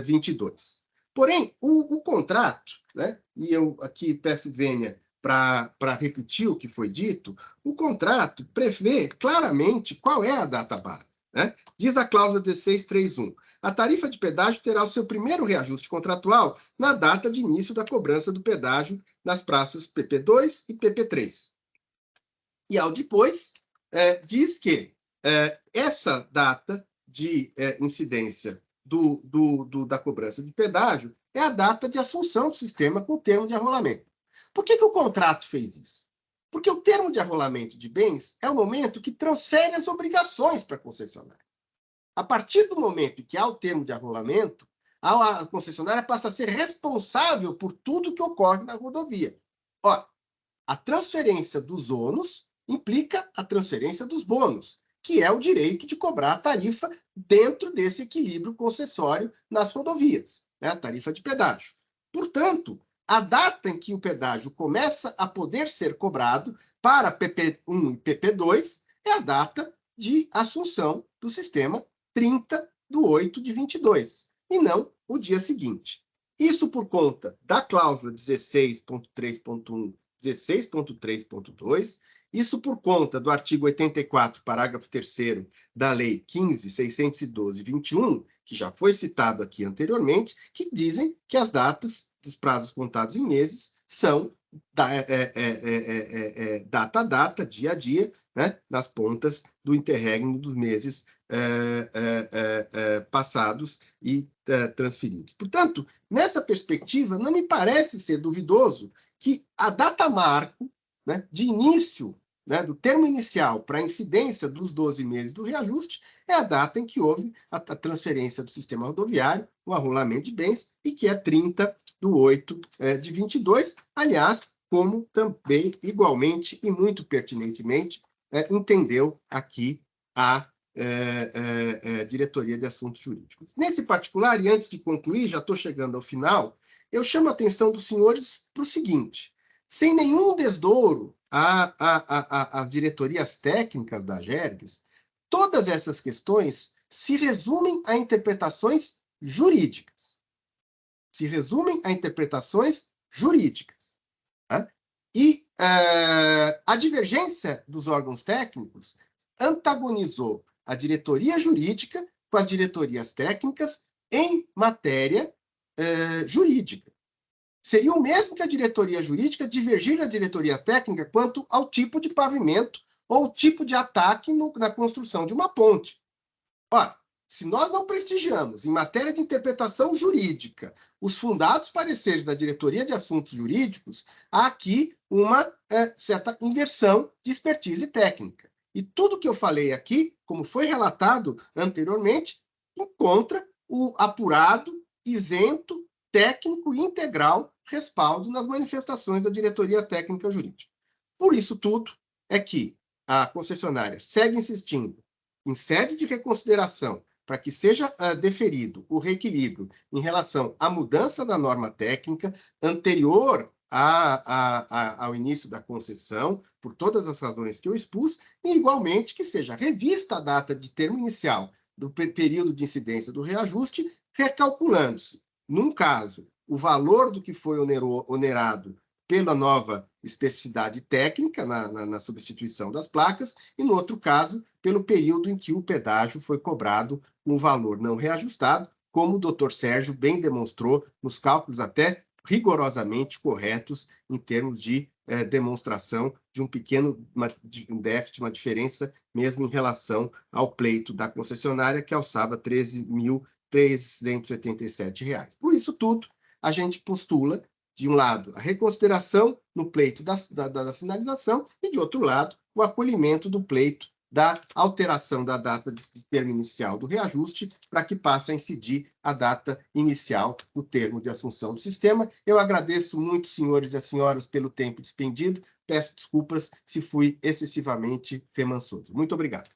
22. Porém, o contrato, né? E eu aqui peço vênia para repetir o que foi dito, o contrato prevê claramente qual é a data base, né? Diz a cláusula 1631. A tarifa de pedágio terá o seu primeiro reajuste contratual na data de início da cobrança do pedágio nas praças PP2 e PP3. E ao depois, diz que essa data de incidência da cobrança de pedágio é a data de assunção do sistema com o termo de arrolamento. Por que o contrato fez isso? Porque o termo de arrolamento de bens é o momento que transfere as obrigações para a concessionária. A partir do momento que há o termo de arrolamento, a concessionária passa a ser responsável por tudo que ocorre na rodovia. Ora, a transferência dos ônus implica a transferência dos bônus, que é o direito de cobrar a tarifa dentro desse equilíbrio concessório nas rodovias, né? A tarifa de pedágio. Portanto, a data em que o pedágio começa a poder ser cobrado para PP1 e PP2 é a data de assunção do sistema 30/8/22, e não o dia seguinte. Isso por conta da cláusula 16.3.1, 16.3.2, isso por conta do artigo 84, parágrafo 3º da Lei 15.612/21, que já foi citado aqui anteriormente, que dizem que as datas dos prazos contados em meses são data a data, dia a dia, né, nas pontas do interregno dos meses passados e transferidos. Portanto, nessa perspectiva, não me parece ser duvidoso que a data marco, né, de início, né, do termo inicial para a incidência dos 12 meses do reajuste é a data em que houve a transferência do sistema rodoviário, o arrolamento de bens, e que é 30/8/22, aliás, como também, igualmente e muito pertinentemente, entendeu aqui a Diretoria de Assuntos Jurídicos. Nesse particular, e antes de concluir, já estou chegando ao final, eu chamo a atenção dos senhores para o seguinte: sem nenhum desdouro às diretorias técnicas da Agergs, todas essas questões se resumem a interpretações jurídicas. Se resumem a interpretações jurídicas. Né? E a divergência dos órgãos técnicos antagonizou a diretoria jurídica com as diretorias técnicas em matéria jurídica. Seria o mesmo que a diretoria jurídica divergir da diretoria técnica quanto ao tipo de pavimento ou tipo de ataque na construção de uma ponte. Ora, se nós não prestigiamos, em matéria de interpretação jurídica, os fundados pareceres da Diretoria de Assuntos Jurídicos, há aqui uma certa inversão de expertise técnica. E tudo que eu falei aqui, como foi relatado anteriormente, encontra o apurado, isento, técnico e integral respaldo nas manifestações da Diretoria Técnica Jurídica. Por isso tudo é que a concessionária segue insistindo em sede de reconsideração para que seja deferido o reequilíbrio em relação à mudança da norma técnica anterior ao início da concessão, por todas as razões que eu expus, e igualmente que seja revista a data de termo inicial do período de incidência do reajuste, recalculando-se, num caso, o valor do que foi onerado pela nova especificidade técnica na substituição das placas, e, no outro caso, pelo período em que o pedágio foi cobrado com valor não reajustado, como o doutor Sérgio bem demonstrou nos cálculos até rigorosamente corretos em termos de demonstração de um pequeno déficit, uma diferença mesmo em relação ao pleito da concessionária, que alçava R$ 13.387. Por isso tudo, a gente postula, de um lado, a reconsideração no pleito da sinalização e, de outro lado, o acolhimento do pleito da alteração da data de termo inicial do reajuste para que passe a incidir a data inicial do termo de assunção do sistema. Eu agradeço muito, senhores e senhoras, pelo tempo despendido. Peço desculpas se fui excessivamente remansoso. Muito obrigado.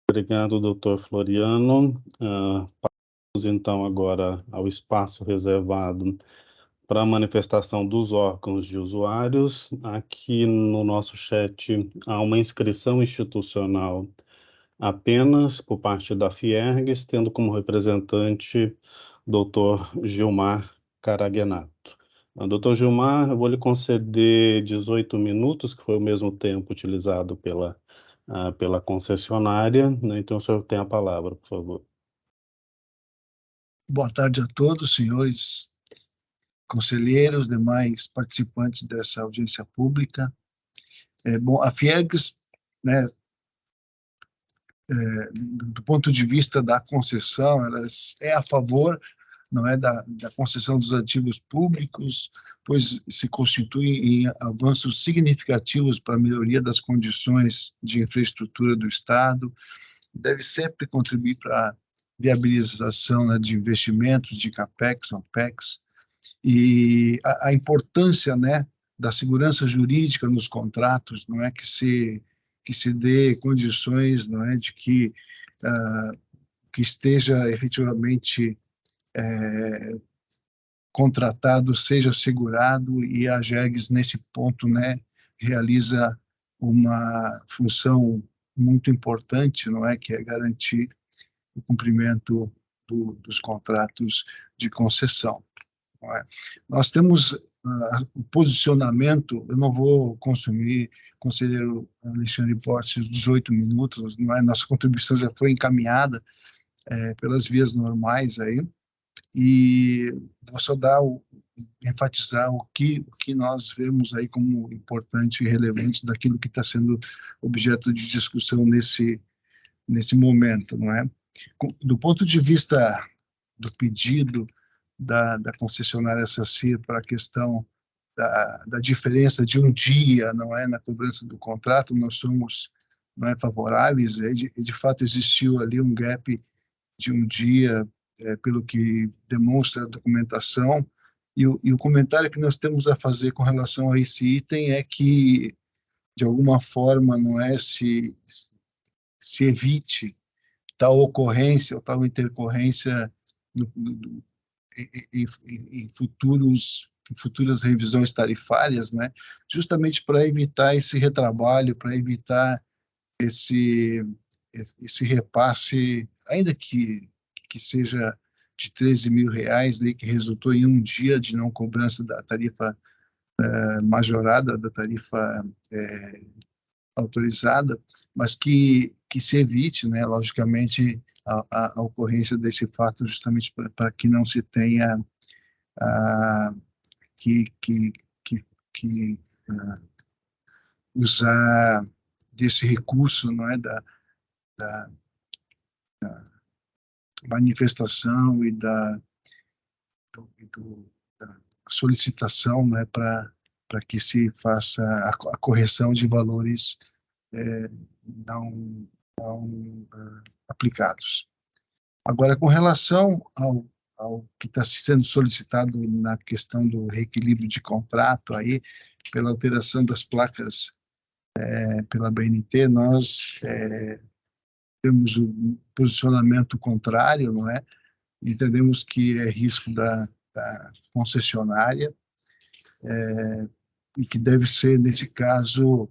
Obrigado, doutor Floriano. Passamos, então, agora ao espaço reservado para a manifestação dos órgãos de usuários. Aqui no nosso chat há uma inscrição institucional apenas por parte da Fiergs, tendo como representante o Dr. Gilmar Caraguenato. Doutor Gilmar, eu vou lhe conceder 18 minutos, que foi o mesmo tempo utilizado pela concessionária, né? Então o senhor tem a palavra, por favor. Boa tarde a todos, senhores conselheiros, demais participantes dessa audiência pública. Bom, a Fiergs, né, do ponto de vista da concessão, ela é a favor, não é, da concessão dos ativos públicos, pois se constitui em avanços significativos para a melhoria das condições de infraestrutura do Estado, deve sempre contribuir para a viabilização, né, de investimentos de CAPEX, OPEX, e a importância, né, da segurança jurídica nos contratos, não é, que se dê condições, não é, de que esteja efetivamente contratado seja segurado, e a Agergs, nesse ponto, né, realiza uma função muito importante, não é, que é garantir o cumprimento dos contratos de concessão. Não é? Nós temos o posicionamento, eu não vou consumir, conselheiro Alexandre Portes, 18 minutos, não é? Nossa contribuição já foi encaminhada pelas vias normais aí, e vou só enfatizar o que nós vemos aí como importante e relevante daquilo que está sendo objeto de discussão nesse momento, não é? Do ponto de vista do pedido da concessionária SACIR para a questão da diferença de um dia, não é, na cobrança do contrato, nós somos, não é, favoráveis, de fato existiu ali um gap de um dia, pelo que demonstra a documentação, e o comentário que nós temos a fazer com relação a esse item é que, de alguma forma, não é, se evite tal ocorrência ou tal intercorrência em futuras revisões tarifárias, né, justamente para evitar esse retrabalho, para evitar esse repasse, ainda que seja de R$ 13.000, né, que resultou em um dia de não cobrança da tarifa majorada, da tarifa autorizada, mas que se evite, né, logicamente, a ocorrência desse fato, justamente para que não se tenha que usar desse recurso, não é, da manifestação e da solicitação, né, para que se faça a correção de valores não aplicados. Agora, com relação ao que está sendo solicitado na questão do reequilíbrio de contrato, aí, pela alteração das placas pela BNT, nós temos um posicionamento contrário, não é? Entendemos que é risco da concessionária, e que deve ser, nesse caso,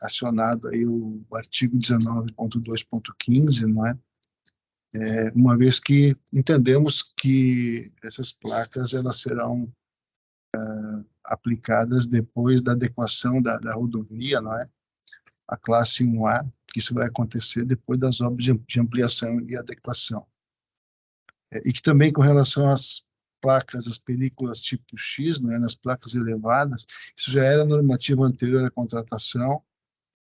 acionado aí o artigo 19.2.15, não é? Uma vez que entendemos que essas placas elas serão aplicadas depois da adequação da rodovia, não é? A classe 1A, que isso vai acontecer depois das obras de ampliação e adequação. E que também, com relação às placas, as películas tipo X, né, nas placas elevadas, isso já era normativa anterior à contratação,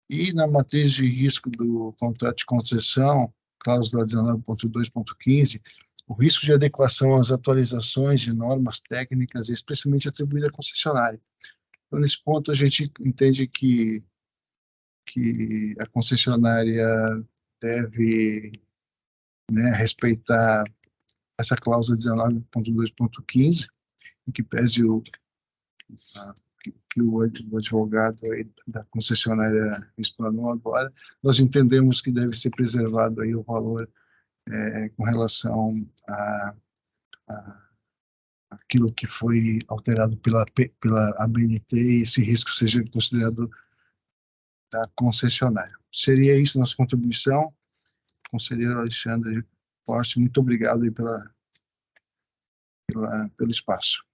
e na matriz de risco do contrato de concessão, cláusula 19.2.15, o risco de adequação às atualizações de normas técnicas é expressamente atribuído à concessionária. Então, nesse ponto, a gente entende que a concessionária deve, né, respeitar essa cláusula 19.2.15, em que pese que o advogado aí da concessionária explanou agora, nós entendemos que deve ser preservado aí o valor com relação a aquilo que foi alterado pela ABNT, e esse risco seja considerado da concessionária. Seria isso nossa contribuição. Conselheiro Alexandre Portes, muito obrigado aí pelo espaço.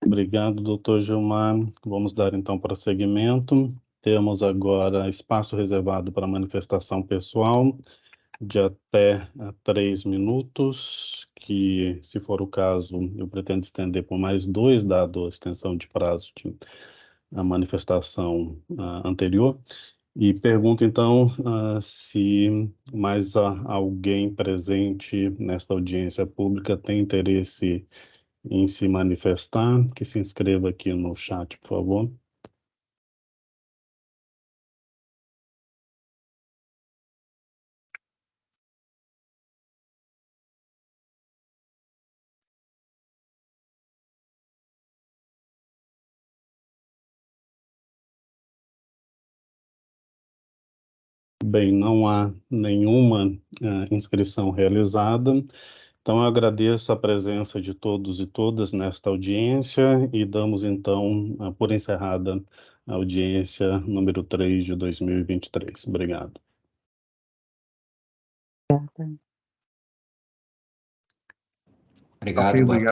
Obrigado, doutor Gilmar. Vamos dar então prosseguimento. Temos agora espaço reservado para manifestação pessoal de até 3 minutos, que, se for o caso, eu pretendo estender por mais 2, dado a extensão de prazo de a manifestação anterior. E pergunto, então, se mais alguém presente nesta audiência pública tem interesse em se manifestar, que se inscreva aqui no chat, por favor. Bem, não há nenhuma inscrição realizada. Então, eu agradeço a presença de todos e todas nesta audiência e damos, então, por encerrada a audiência número 3 de 2023. Obrigado. Obrigado, Ok, boa obrigado.